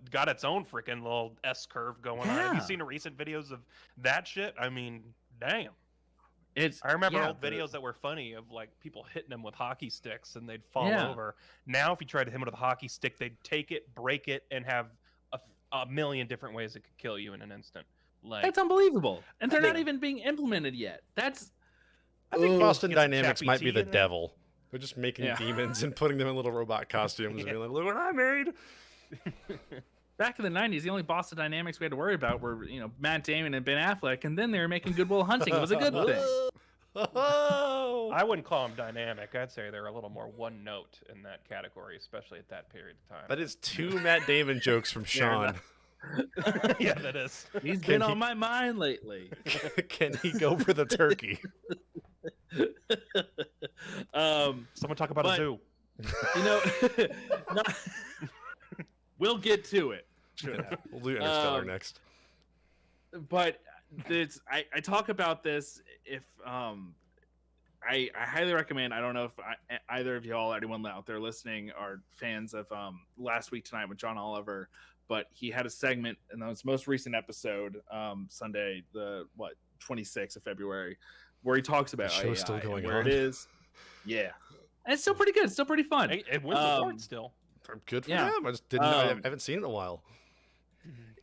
got its own freaking little S curve going on. Have you seen the recent videos of that shit? I mean, damn. I remember old videos that were funny of like people hitting them with hockey sticks and they'd fall over. Now, if you tried to hit them with a hockey stick, they'd take it, break it, and have a million different ways it could kill you in an instant. Like, that's unbelievable, and they're not even being implemented yet. I think Boston Dynamics might be the there. devil. They're just making demons and putting them in little robot costumes and being like, look what I made. Back in the 90s, the only Boston Dynamics we had to worry about were, Matt Damon and Ben Affleck, and then they were making Good Will Hunting. It was a good thing. I wouldn't call them dynamic. I'd say they're a little more one note in that category, especially at that period of time. That is 2 Matt Damon jokes from Sean. Yeah, that is. He's been on my mind lately. Can he go for the turkey? Someone talk about a zoo. We'll get to it. We'll do Interstellar next. But I talk about this if I highly recommend. I don't know if either of y'all, anyone out there listening, are fans of Last Week Tonight with John Oliver, but he had a segment in his most recent episode, Sunday, the 26th of February, where he talks about the show's AI still going and where on. it is. Yeah, and it's still pretty good. It's still pretty fun. It wins awards still. Good for him. I just didn't know. I haven't seen it in a while.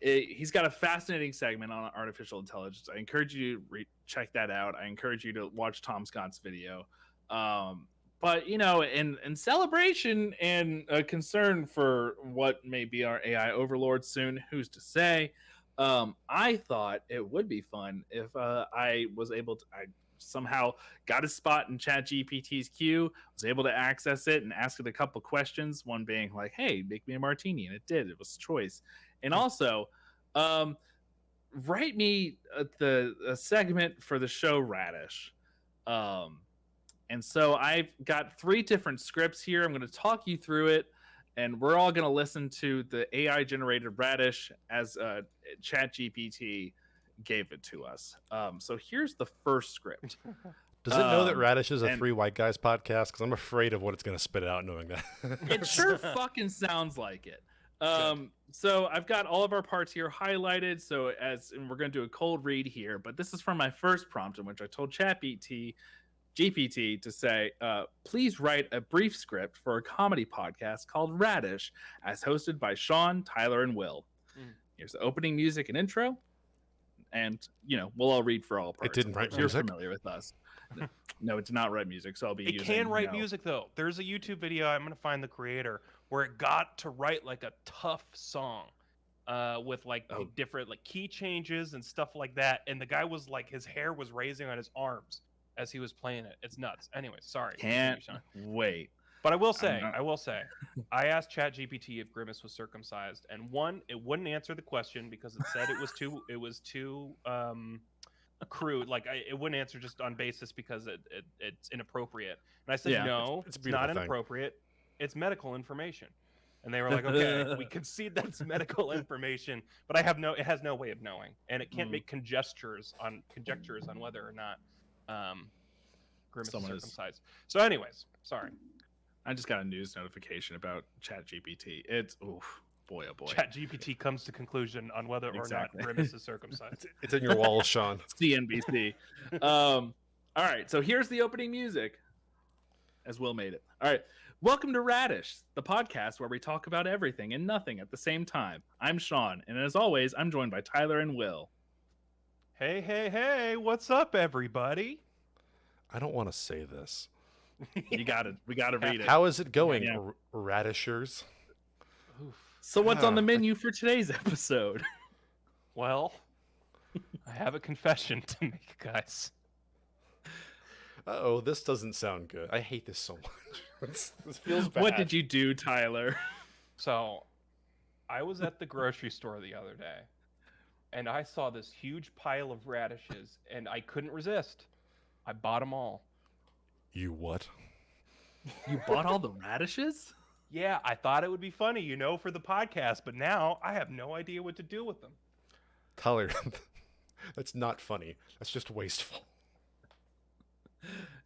He's got a fascinating segment on artificial intelligence. I encourage you to check that out. I encourage you to watch Tom Scott's video. But in celebration and a concern for what may be our AI overlord soon, who's to say? I thought it would be fun if I was able to. I somehow got a spot in ChatGPT's queue, was able to access it and ask it a couple questions. One being like, "Hey, make me a martini," and it did. It was choice. And also, write me a segment for the show Radish. And so I've got 3 different scripts here. I'm going to talk you through it, and we're all going to listen to the AI generated Radish as ChatGPT gave it to us. So here's the first script. Does it know that Radish is a 3 white guys podcast? Because I'm afraid of what it's going to spit out knowing that. It sure fucking sounds like it. So I've got all of our parts here highlighted. And we're going to do a cold read here, but this is from my first prompt in which I told GPT to say, please write a brief script for a comedy podcast called Radish, as hosted by Sean, Tyler, and Will. Here's the opening music and intro. And, we'll all read for all parts. It didn't write You're music? familiar with us. No, it did not write music, so I'll be It using... can write music, though. There's a YouTube video, I'm going to find the creator, where it got to write like a tough song with like different like key changes and stuff like that. And the guy was like, his hair was raising on his arms as he was playing it. It's nuts. Anyway, sorry. Can't wait. But I will say, I asked ChatGPT if Grimace was circumcised, and one, it wouldn't answer the question because it said it was too crude. Like it wouldn't answer just on basis because it's inappropriate. And I said, no, it's not inappropriate. It's medical information. And they were like, okay, we concede that's medical information, but it has no way of knowing, and it can't make conjectures on whether or not Grimace is circumcised. So, anyways, sorry. I just got a news notification about ChatGPT. It's oof, boy, oh boy. ChatGPT comes to conclusion on whether or not Grimace is circumcised. It's in your walls, Sean. CNBC. All right, so here's the opening music, as Will made it. All right, welcome to Radish, the podcast where we talk about everything and nothing at the same time. I'm Sean, and as always, I'm joined by Tyler and Will. Hey, hey, hey! What's up, everybody? I don't want to say this. You got it. We got to read it. How is it going, Yeah. Radishers? So what's on the menu for today's episode? Well, I have a confession to make, guys. Uh-oh, this doesn't sound good. I hate this so much. This feels bad. What did you do, Tyler? So, I was at the grocery store the other day, and I saw this huge pile of radishes, and I couldn't resist. I bought them all. You what? You bought all the radishes? Yeah, I thought it would be funny, for the podcast, but now I have no idea what to do with them. Tyler, that's not funny. That's just wasteful.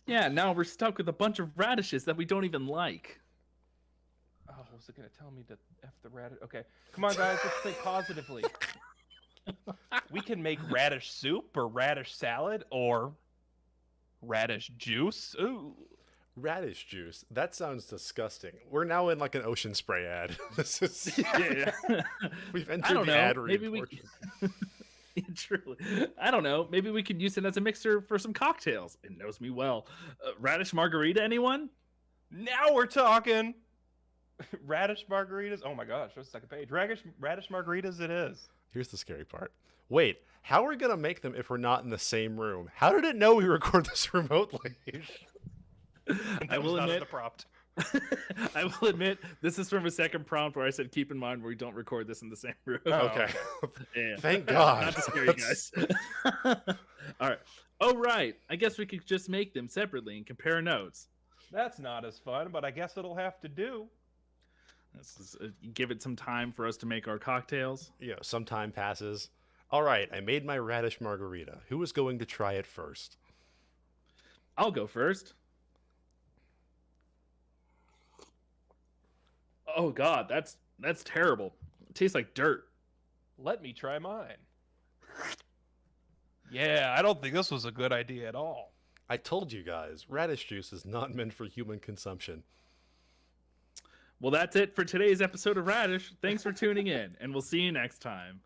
Yeah, now we're stuck with a bunch of radishes that we don't even like. Oh, was it going to tell me to F the radish? Okay, come on, guys, let's think positively. We can make radish soup or radish salad or radish juice. Ooh. Radish juice. That sounds disgusting. We're now in like an Ocean Spray ad. This is Yeah. we've I entered don't the know. ad Maybe read we portion. truly. I don't know. Maybe we could use it as a mixer for some cocktails. It knows me well. Radish margarita, anyone? Now we're talking. Radish margaritas. Oh my gosh, what's the second page? Radish margaritas it is. Here's the scary part. Wait, how are we gonna make them if we're not in the same room? How did it know we record this remotely? I will admit- the prompt. I will admit, this is from a second prompt where I said, keep in mind we don't record this in the same room. Okay. Yeah. Thank God. Not to scare you guys. All right. Oh, right. I guess we could just make them separately and compare notes. That's not as fun, but I guess it'll have to do. This is, give it some time for us to make our cocktails. Some time passes. All right, I made my radish margarita. Who is going to try it first? I'll go first. Oh God, that's terrible. It tastes like dirt. Let me try mine. Yeah, I don't think this was a good idea at all. I told you guys, radish juice is not meant for human consumption. Well, that's it for today's episode of Radish. Thanks for tuning in, and we'll see you next time.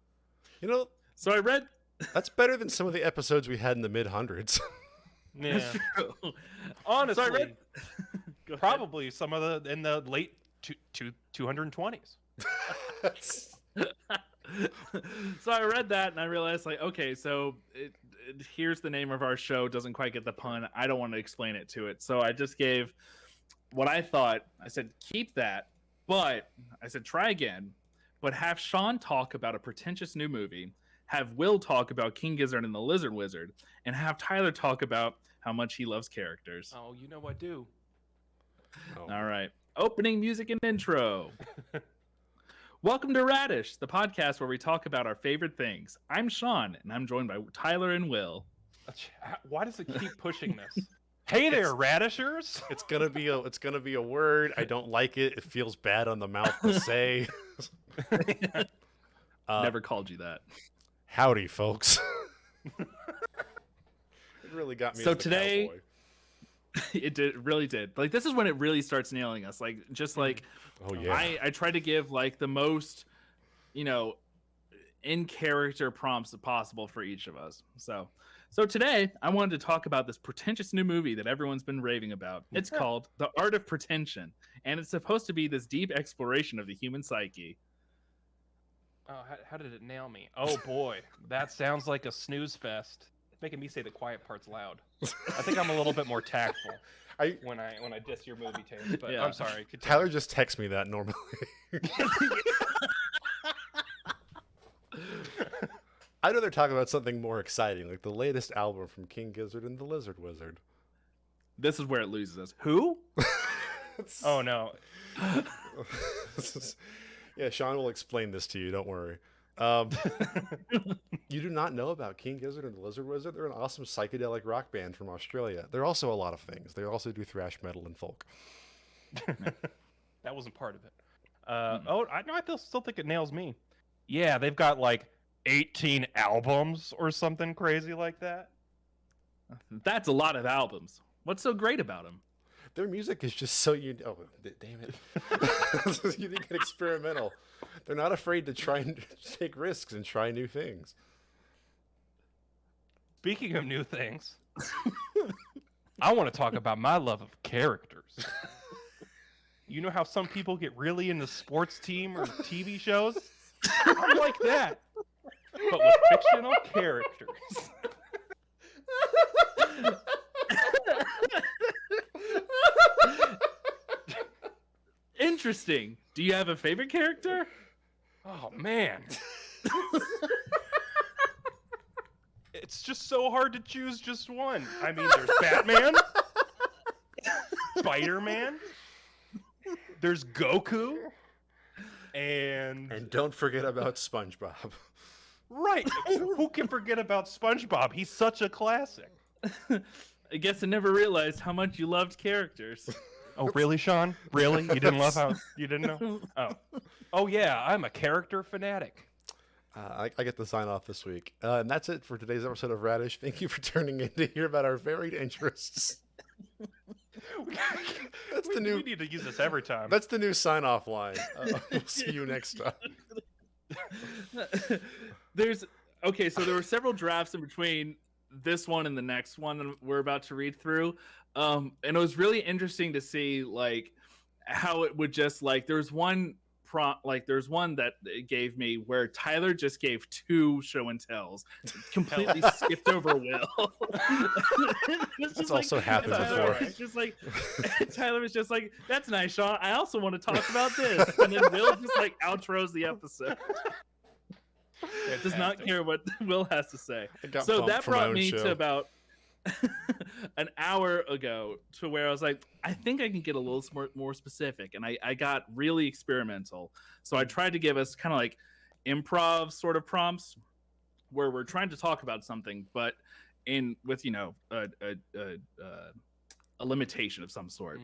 So I read. That's better than some of the episodes we had in the mid-hundreds. Yeah. That's true. Honestly, So I read. Go ahead. probably some of in the late 220s. So I read that and I realized, okay, so here's the name of our show. Doesn't quite get the pun. I don't want to explain it to it. So I just gave what I thought. I said, keep that. But I said, try again. But have Sean talk about a pretentious new movie. Have Will talk about King Gizzard and the Lizard Wizard. And have Tyler talk about how much he loves characters. Oh, I do. Oh. All right. Opening music and intro. Welcome to Radish, the podcast where we talk about our favorite things. I'm Sean, and I'm joined by Tyler and Will. Why does it keep pushing this? Hey there, radishers! It's gonna be a word. I don't like it. It feels bad on the mouth to say. Never called you that. Howdy, folks. It really got me. So as the today- cowboy. It really did. Like, this is when it really starts nailing us. Like, just like Oh yeah. I try to give like the most, in character prompts possible for each of us. So today I wanted to talk about this pretentious new movie that everyone's been raving about. It's called The Art of Pretension, and it's supposed to be this deep exploration of the human psyche. Oh, how did it nail me? Oh boy, that sounds like a snooze fest. It's making me say the quiet parts loud. I think I'm a little bit more tactful when I diss your movie taste, but Yeah. I'm sorry. Continue. Tyler just texts me that normally. I'd rather talk about something more exciting, like the latest album from King Gizzard and the Lizard Wizard. This is where it loses us. Who? Oh no. Yeah, Sean will explain this to you. Don't worry. You do not know about King Gizzard and the Lizard Wizard? They're an awesome psychedelic rock band from Australia. They're also a lot of things. They also do thrash metal and folk. That wasn't part of it. Oh, I still think it nails me. Yeah, they've got like 18 albums or something crazy like that. That's a lot of albums. What's so great about them? Their music is just so unique. Oh, damn it. Unique and experimental. They're not afraid to try and take risks and try new things. Speaking of new things, I want to talk about my love of characters. You know how some people get really into sports team or TV shows? I'm like that, but with fictional characters. Interesting. Do you have a favorite character? Oh, man. It's just so hard to choose just one. I mean, there's Batman, Spider-Man, there's Goku, And don't forget about SpongeBob. Right. Who can forget about SpongeBob? He's such a classic. I guess I never realized how much you loved characters. Oh, really, Sean? Really? You didn't love how... You didn't know? Oh, yeah, I'm a character fanatic. I get the sign off this week. And that's it for today's episode of Radish. Thank you for turning in to hear about our varied interests. We need to use this every time. That's the new sign off line. We'll see you next time. So there were several drafts in between this one and the next one that we're about to read through. And it was really interesting to see like how it would just like there's one that it gave me where Tyler just gave 2 show and tells, completely skipped over Will. That's also happened before. It's just like Tyler was just like, "That's nice, Sean. I also want to talk about this," and then Will just like outros the episode. Does not care what Will has to say. So that brought me to about an hour ago to where I was like, I think I can get a little more specific, and I got really experimental. So I tried to give us kind of like improv sort of prompts where we're trying to talk about something, but with a limitation of some sort.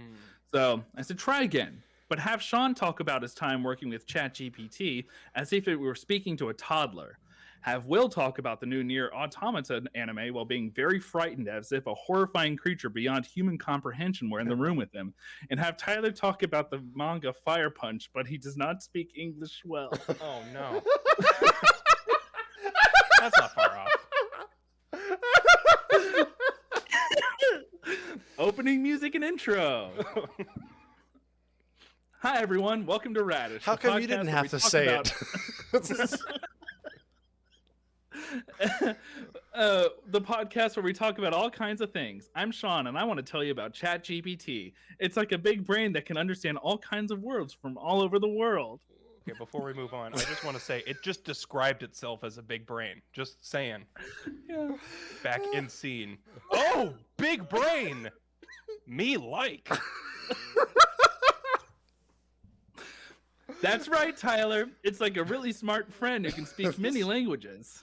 So I said, try again, but have Sean talk about his time working with ChatGPT as if we were speaking to a toddler. Have Will talk about the new Nier Automata anime while being very frightened as if a horrifying creature beyond human comprehension were in the room with him. And have Tyler talk about the manga Fire Punch, but he does not speak English well. Oh, no. That's not far off. Opening music and intro. Hi, everyone. Welcome to Radish. How come you didn't have to say it? The podcast where we talk about all kinds of things. I'm Sean, and I want to tell you about ChatGPT. It's like a big brain that can understand all kinds of words from all over the world. Okay, before we move on, I just want to say it just described itself as a big brain. Just saying. Yeah. Back in scene. Oh, big brain. Me like. That's right, Tyler. It's like a really smart friend who can speak many languages.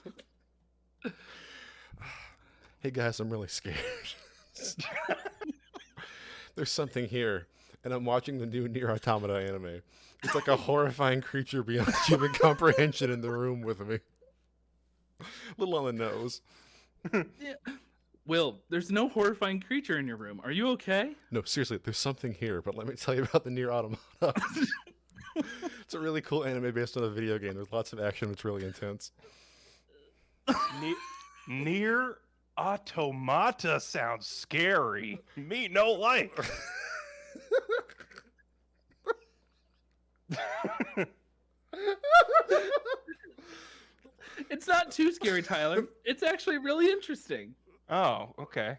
Hey guys, I'm really scared. There's something here, and I'm watching the new Nier Automata anime. It's like a horrifying creature beyond human comprehension in the room with me. A little on the nose. Yeah. Will, there's no horrifying creature in your room. Are you okay? No, seriously, there's something here, but let me tell you about the Nier Automata. It's a really cool anime based on a video game. There's lots of action. It's really intense. Nier Automata sounds scary. Me no like. It's not too scary, Tyler. It's actually really interesting. Oh, okay.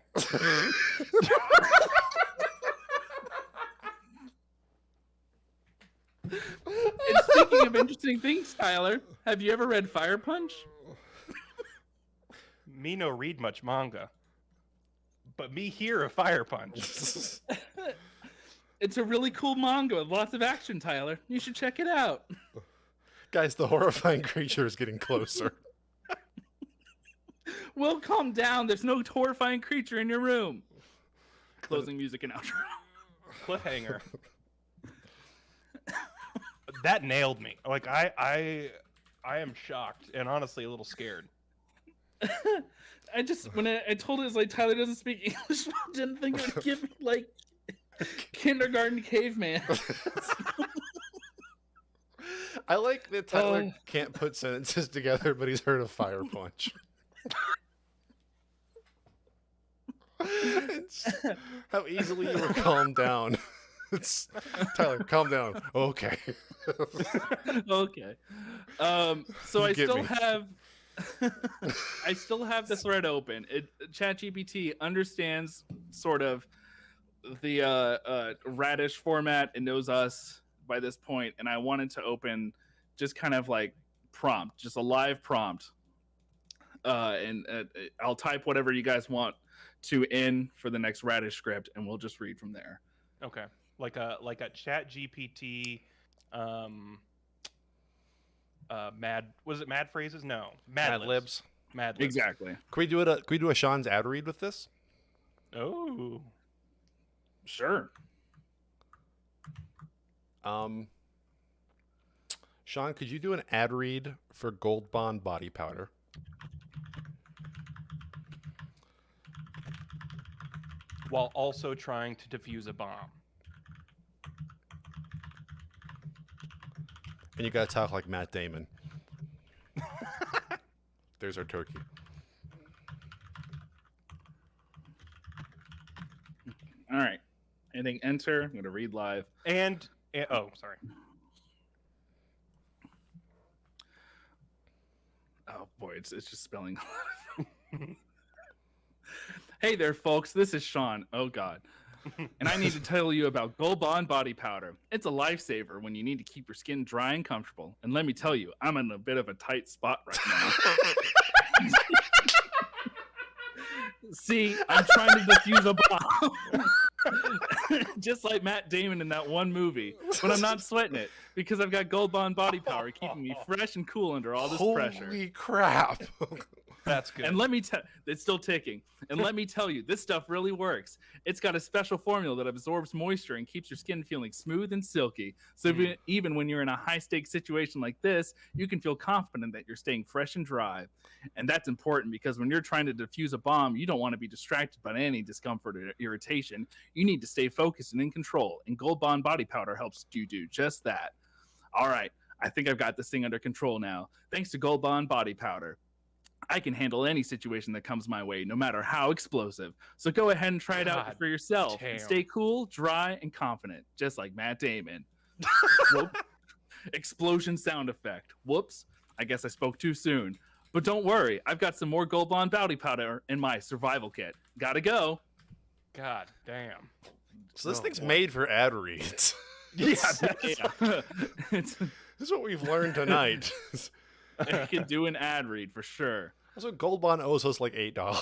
And speaking of interesting things, Tyler, have you ever read Fire Punch? Me no read much manga. But me hear a Fire Punch. It's a really cool manga with lots of action, Tyler. You should check it out. Guys, the horrifying creature is getting closer. Will, calm down. There's no horrifying creature in your room. Closing music and outro. Cliffhanger. That nailed me. Like I am shocked and honestly a little scared. I just when I told it it's like Tyler doesn't speak English, I didn't think it would give me like kindergarten caveman. I like that Tyler can't put sentences together, but he's heard of fire punch. It's how easily you were calmed down. It's Tyler, calm down. Okay. Okay. So I Get still me. have I still have the thread open. ChatGPT understands sort of the Radish format and knows us by this point, and I wanted to open just kind of like prompt, just a live prompt. And I'll type whatever you guys want to in for the next Radish script, and we'll just read from there. Okay. Like a Chat GPT mad phrases? No. Mad libs. Mad libs. Exactly. Can we do a Sean's ad read with this? Oh. Sure. Sean, could you do an ad read for Gold Bond body powder? While also trying to defuse a bomb. And you gotta talk like Matt Damon. There's our turkey. All right. Anything enter? I'm gonna read live. And oh, sorry. Oh boy, it's just spelling. Hey there, folks. This is Sean. Oh God. And I need to tell you about Gold Bond body powder. It's a lifesaver when you need to keep your skin dry and comfortable. And let me tell you, I'm in a bit of a tight spot right now. See, I'm trying to defuse a bomb. Just like Matt Damon in that one movie. But I'm not sweating it because I've got Gold Bond body powder keeping me fresh and cool under all this pressure. Holy crap. That's good. And let me tell it's still ticking. And let me tell you, this stuff really works. It's got a special formula that absorbs moisture and keeps your skin feeling smooth and silky. So even when you're in a high-stakes situation like this, you can feel confident that you're staying fresh and dry. And that's important because when you're trying to defuse a bomb, you don't want to be distracted by any discomfort or irritation. You need to stay focused and in control. And Gold Bond body powder helps you do just that. All right, I think I've got this thing under control now. Thanks to Gold Bond body powder. I can handle any situation that comes my way, no matter how explosive. So go ahead and try it out for yourself. And stay cool, dry, and confident, just like Matt Damon. Explosion sound effect. Whoops. I guess I spoke too soon. But don't worry, I've got some more Gold Bond body powder in my survival kit. Gotta go. God damn. So this thing's made for ad reads. This is what we've learned tonight. It can do an ad read for sure. Also, Gold Bond owes us like $8.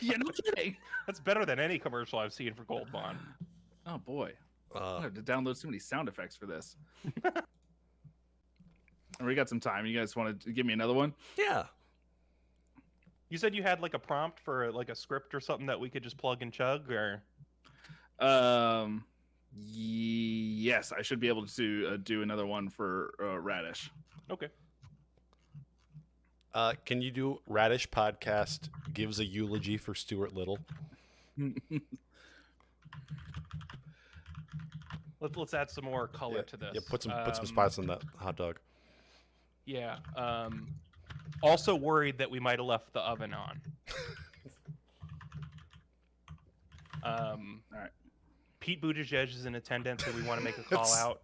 Yeah, no kidding. That's better than any commercial I've seen for Gold Bond. Oh boy, I have to download so many sound effects for this. We got some time. You guys want to give me another one? Yeah. You said you had like a prompt for like a script or something that we could just plug and chug, or? Yes, I should be able to do another one for Radish. Okay. Can you do Radish podcast gives a eulogy for Stuart Little? Let's add some more color to this. Yeah, put some spice on that hot dog. Yeah. Also worried that we might have left the oven on. All right. Pete Buttigieg is in attendance, so we want to make a call out.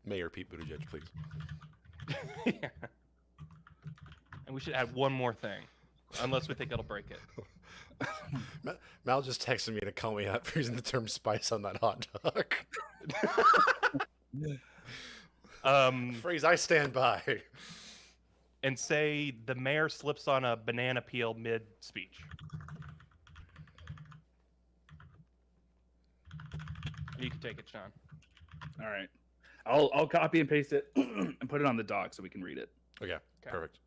Mayor Pete Buttigieg, please. Yeah. And we should add one more thing, unless we think it'll break it. Mal just texted me to call me out for using the term spice on that hot dog. Phrase I stand by. And say the mayor slips on a banana peel mid-speech. You can take it, Sean. All right. I'll copy and paste it and put it on the doc so we can read it. Okay. Perfect.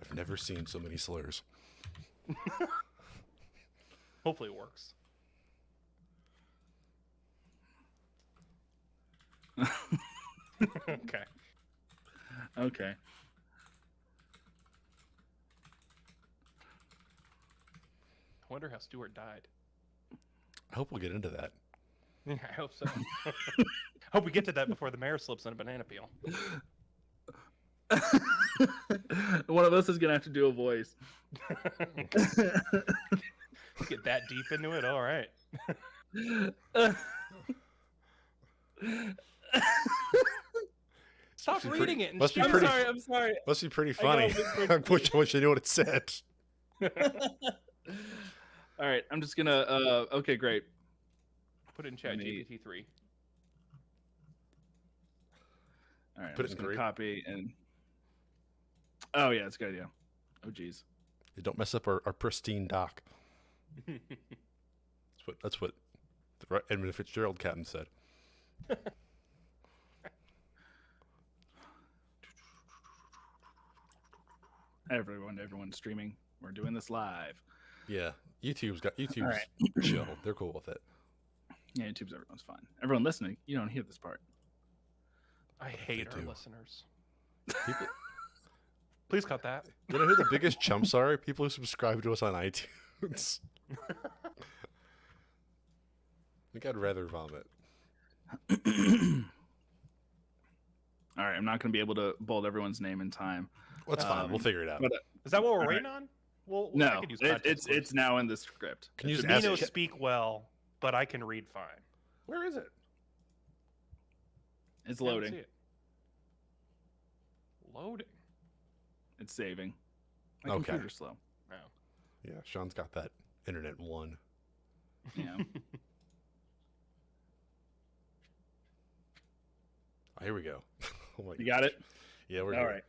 I've never seen so many slurs. Hopefully it works. Okay. Okay. I wonder how Stuart died. I hope we'll get into that. I hope so. Hope we get to that before the mayor slips on a banana peel. One of us is gonna have to do a voice. Get that deep into it. All right. Stop reading it. And Must be I'm pretty. sorry. I'm sorry. Must be pretty I know, funny. but- I wish you knew what it said. All right. I'm just gonna. Okay. Great. Put it in ChatGPT 3. All right. Put I'm it just in gonna 3? copy and. Oh yeah, that's a good idea. Oh geez. You don't mess up our pristine doc. That's what the Edmund Fitzgerald captain said. Everyone's streaming. We're doing this live. Yeah, YouTube's right. chill. They're cool with it. Yeah, everyone's fine. Everyone listening, you don't hear this part. I hate our do. listeners. People, Please cut that. you know who the biggest chumps are? People who subscribe to us on iTunes. I think I'd rather vomit. All right, I'm not going to be able to bold everyone's name in time. Well, that's fine. We'll figure it out. But, Is that what we're All waiting on? Well, I no, could use context clues. it's now in the script. Can you It just should ask be- Mino Chat- speak well, but I can read fine. Where is it? It's I don't loading. see it. Loading. It's saving. My Okay. computer's slow. No. Yeah, Sean's got that internet one. Yeah. Oh, here we go. Oh my You gosh. got it? Yeah, we're All here.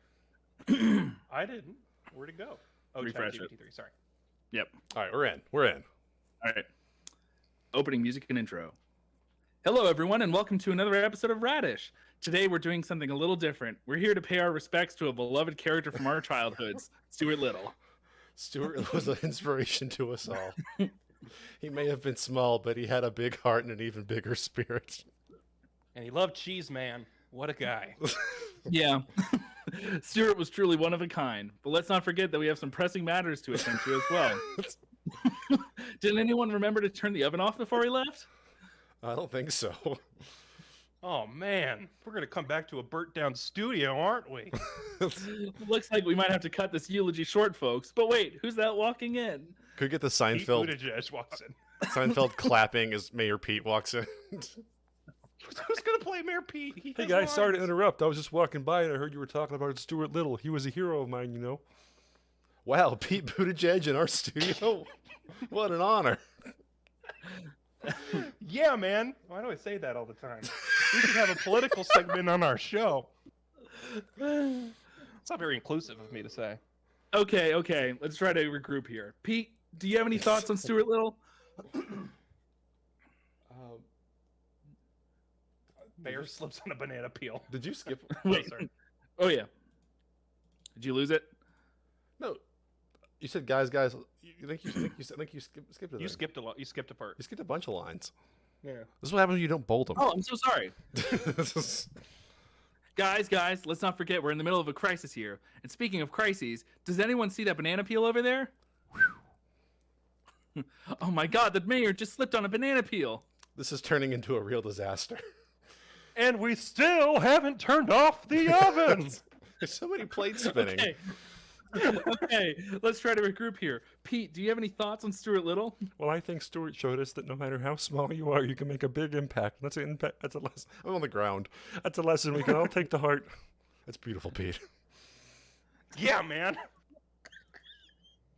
right. I didn't. Where'd it go? Oh, Refresh ChatGPT it. 3. Sorry. Yep. All right, we're in. We're in. All right. Opening music and intro. Hello, everyone, and welcome to another episode of Radish. Today, we're doing something a little different. We're here to pay our respects to a beloved character from our childhoods, Stuart Little. Stuart was an inspiration to us all. He may have been small, but he had a big heart and an even bigger spirit. And he loved cheese, man. What a guy. Yeah. Stuart was truly one of a kind, but let's not forget that we have some pressing matters to attend to as well. Didn't anyone remember to turn the oven off before he left? I don't think so. Oh, man. We're going to come back to a burnt down studio, aren't we? Looks like we might have to cut this eulogy short, folks. But wait, who's that walking in? Could get the Pete Seinfeld Buttigieg walks in. Seinfeld clapping as Mayor Pete walks in. Who's going to play Mayor Pete? He Hey has guys, sorry to lines. interrupt. I was just walking by and I heard you were talking about Stuart Little. He was a hero of mine, you know. Wow, Pete Buttigieg in our studio. What an honor. Yeah, man. Why do I say that all the time? We should have a political segment on our show. It's not very inclusive of me to say. Okay. Let's try to regroup here. Pete, do you have any thoughts on Stuart Little? Mayor slips on a banana peel. Did you skip? Wait. sorry. Oh, yeah. Did you lose it? No. You said guys. I think you skipped it. You skipped a lot. You skipped a part. You skipped a bunch of lines. Yeah. This is what happens when you don't bold them. Oh, I'm so sorry. This is- Guys, let's not forget we're in the middle of a crisis here. And speaking of crises, does anyone see that banana peel over there? Oh my god, the mayor just slipped on a banana peel. This is turning into a real disaster. And we still haven't turned off the oven. There's so many plates spinning. Okay, let's try to regroup here. Pete, do you have any thoughts on Stuart Little? Well, I think Stuart showed us that no matter how small you are, you can make a big impact. That's an impact. That's a lesson. I'm on the ground. That's a lesson we can all take to heart. That's beautiful, Pete. Yeah, man.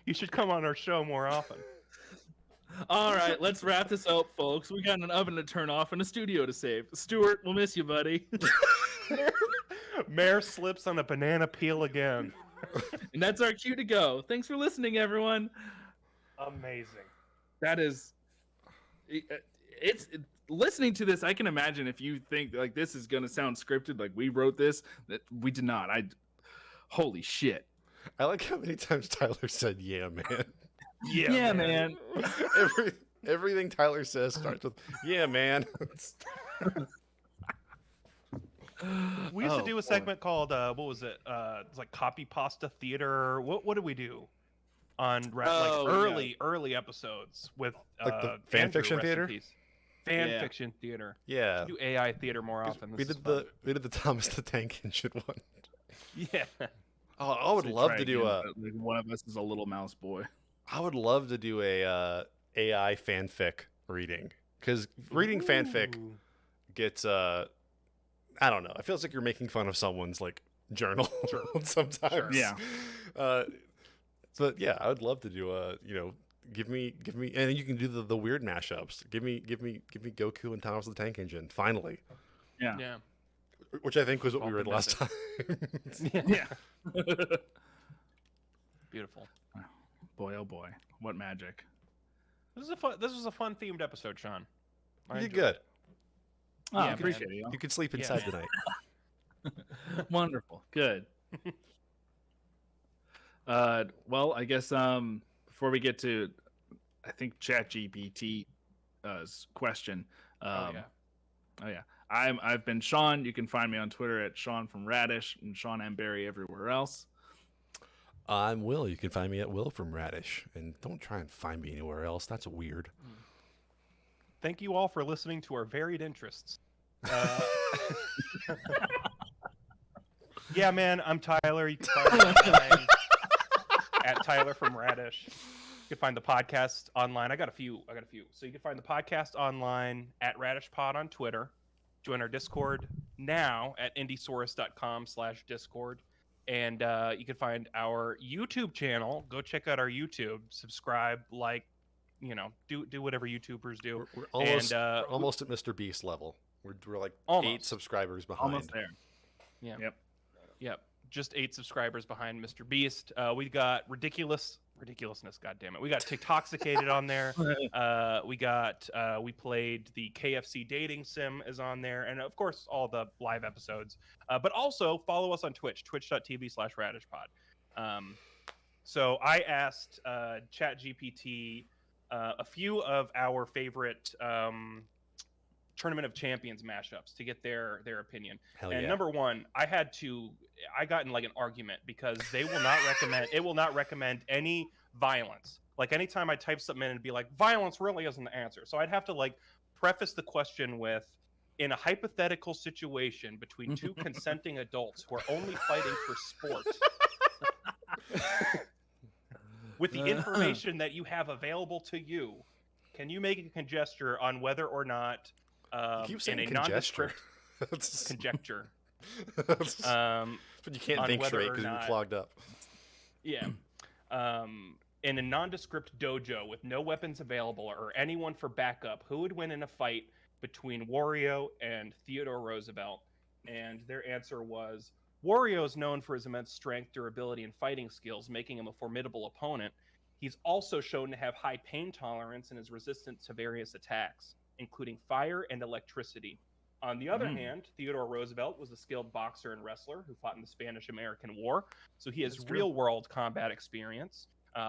You should come on our show more often. All right, let's wrap this up, folks. We got an oven to turn off and a studio to save. Stuart, we'll miss you, buddy. Mayor slips on a banana peel again. And that's our cue to go. Thanks for listening, everyone. Amazing. That is, listening to this, I can imagine if you think like this is gonna sound scripted, like we wrote this, that we did not. Holy shit. I like how many times Tyler said, "Yeah, man." Yeah, man. Everything Tyler says starts with, "Yeah, man." We used to do a segment called what was it? It's like copy pasta theater. What did we do on early episodes with Like the fan Andrew, fiction rest in theater? peace. Fan fiction theater. Yeah. We should do AI theater more often. We did the Thomas the Tank Engine one. Yeah. Oh, I would love to do a. Like one of us is a little mouse boy. I would love to do a AI fanfic reading, because reading fanfic gets I don't know. It feels like you're making fun of someone's like journal sometimes. Yeah. But yeah, I would love to do a give me, and you can do the weird mashups. Give me Goku and Thomas the Tank Engine finally. Yeah. Yeah. Which I think was what we read last time. Yeah. Beautiful. Boy, oh boy, what magic! This was a fun themed episode, Sean. You did good. Oh, I Yeah, appreciate it. You could sleep inside tonight. Wonderful. Good. Well, I guess before we get to, I think ChatGPT's question. Oh yeah. I've been Sean. You can find me on Twitter at Sean from Radish and Sean M. Berry everywhere else. I'm Will. You can find me at Will from Radish, and don't try and find me anywhere else. That's weird. Thank you all for listening to our varied interests. Yeah, man, I'm Tyler. You can find me online at Tyler from Radish. You can find the podcast online. I got a few. So you can find the podcast online at Radish Pod on Twitter. Join our Discord now at indiesaurus.com/Discord. And you can find our YouTube channel. Go check out our YouTube. Subscribe, like, do whatever YouTubers do. We're almost at Mr. Beast level. We're like Almost. 8 subscribers behind. Almost there. Yeah. Yep. Just 8 subscribers behind Mr. Beast. We got ridiculousness. God damn it. We got TikToxicated on there. We played the KFC dating sim is on there, and of course all the live episodes. But also follow us on Twitch, twitch.tv/radishpod. So I asked ChatGPT a few of our favorite Tournament of Champions mashups to get their opinion. Number one, I got in like an argument because it will not recommend any violence. Like anytime I type something in and be like, violence really isn't the answer. So I'd have to like preface the question with, in a hypothetical situation between two consenting adults who are only fighting for sport, with the information that you have available to you, can you make a conjecture on whether or not keep saying in a conjecture. Conjecture. But you can't think straight because you're clogged up. Yeah. In a nondescript dojo with no weapons available or anyone for backup, who would win in a fight between Wario and Theodore Roosevelt? And their answer was, Wario is known for his immense strength, durability, and fighting skills, making him a formidable opponent. He's also shown to have high pain tolerance and is resistant to various attacks, including fire and electricity. On the other hand, Theodore Roosevelt was a skilled boxer and wrestler who fought in the Spanish-American War, so he has real-world combat experience.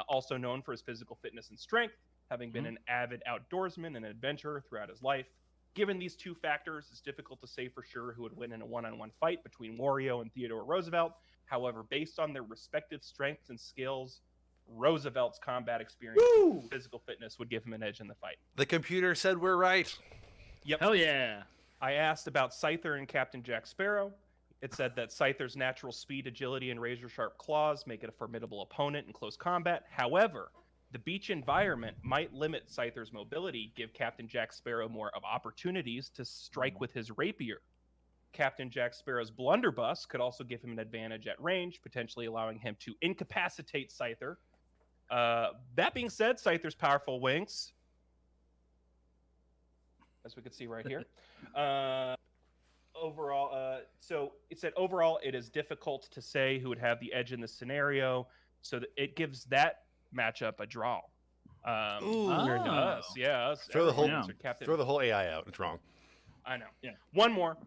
Also known for his physical fitness and strength, having been an avid outdoorsman and adventurer throughout his life. Given these two factors, it's difficult to say for sure who would win in a one-on-one fight between Wario and Theodore Roosevelt. However, based on their respective strengths and skills, Roosevelt's combat experience and physical fitness would give him an edge in the fight. The computer said we're right. Yep. Hell yeah. I asked about Scyther and Captain Jack Sparrow. It said that Scyther's natural speed, agility, and razor-sharp claws make it a formidable opponent in close combat. However, the beach environment might limit Scyther's mobility, give Captain Jack Sparrow more of opportunities to strike with his rapier. Captain Jack Sparrow's blunderbuss could also give him an advantage at range, potentially allowing him to incapacitate Scyther. That being said, Scyther's powerful wings, as we can see right here. So it said overall, it is difficult to say who would have the edge in this scenario. So that it gives that matchup a draw. Us. Throw the whole AI out. It's wrong. I know. Yeah. One more.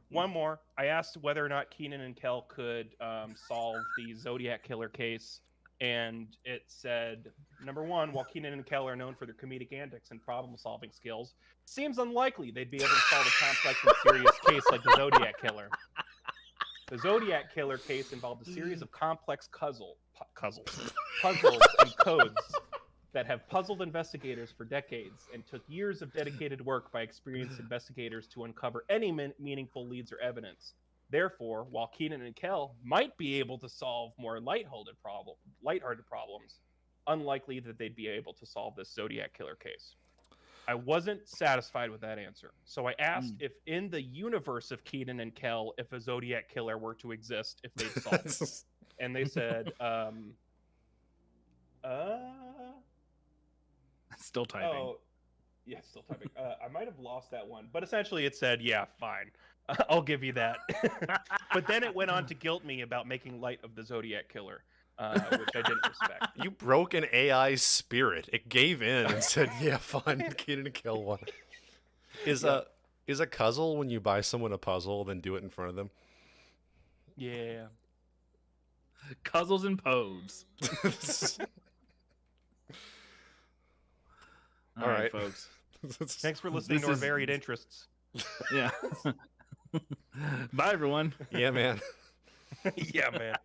I asked whether or not Keenan and Kel could solve the Zodiac Killer case, and it said, number one, while Keenan and Kel are known for their comedic antics and problem-solving skills, it seems unlikely they'd be able to solve a complex and serious case like the Zodiac Killer. The Zodiac Killer case involved a series of complex puzzles and codes that have puzzled investigators for decades and took years of dedicated work by experienced investigators to uncover any meaningful leads or evidence. Therefore, while Keenan and Kel might be able to solve more lighthearted problems, unlikely that they'd be able to solve this Zodiac Killer case. I wasn't satisfied with that answer, so I asked if in the universe of Keenan and Kel, if a Zodiac Killer were to exist, if they'd solve it. And they said, Still typing. Oh, yeah, still typing. I might have lost that one, but essentially it said, yeah, fine. I'll give you that. But then it went on to guilt me about making light of the Zodiac Killer, which I didn't respect. You broke an AI's spirit. It gave in and said, yeah, fine, Keenan and Kel one. Is a Cuzzle when you buy someone a puzzle, then do it in front of them? Yeah. Cuzzles and Podes. All right, folks. Thanks for listening to our varied interests. Yeah. Bye, everyone. Yeah, man. Yeah, man.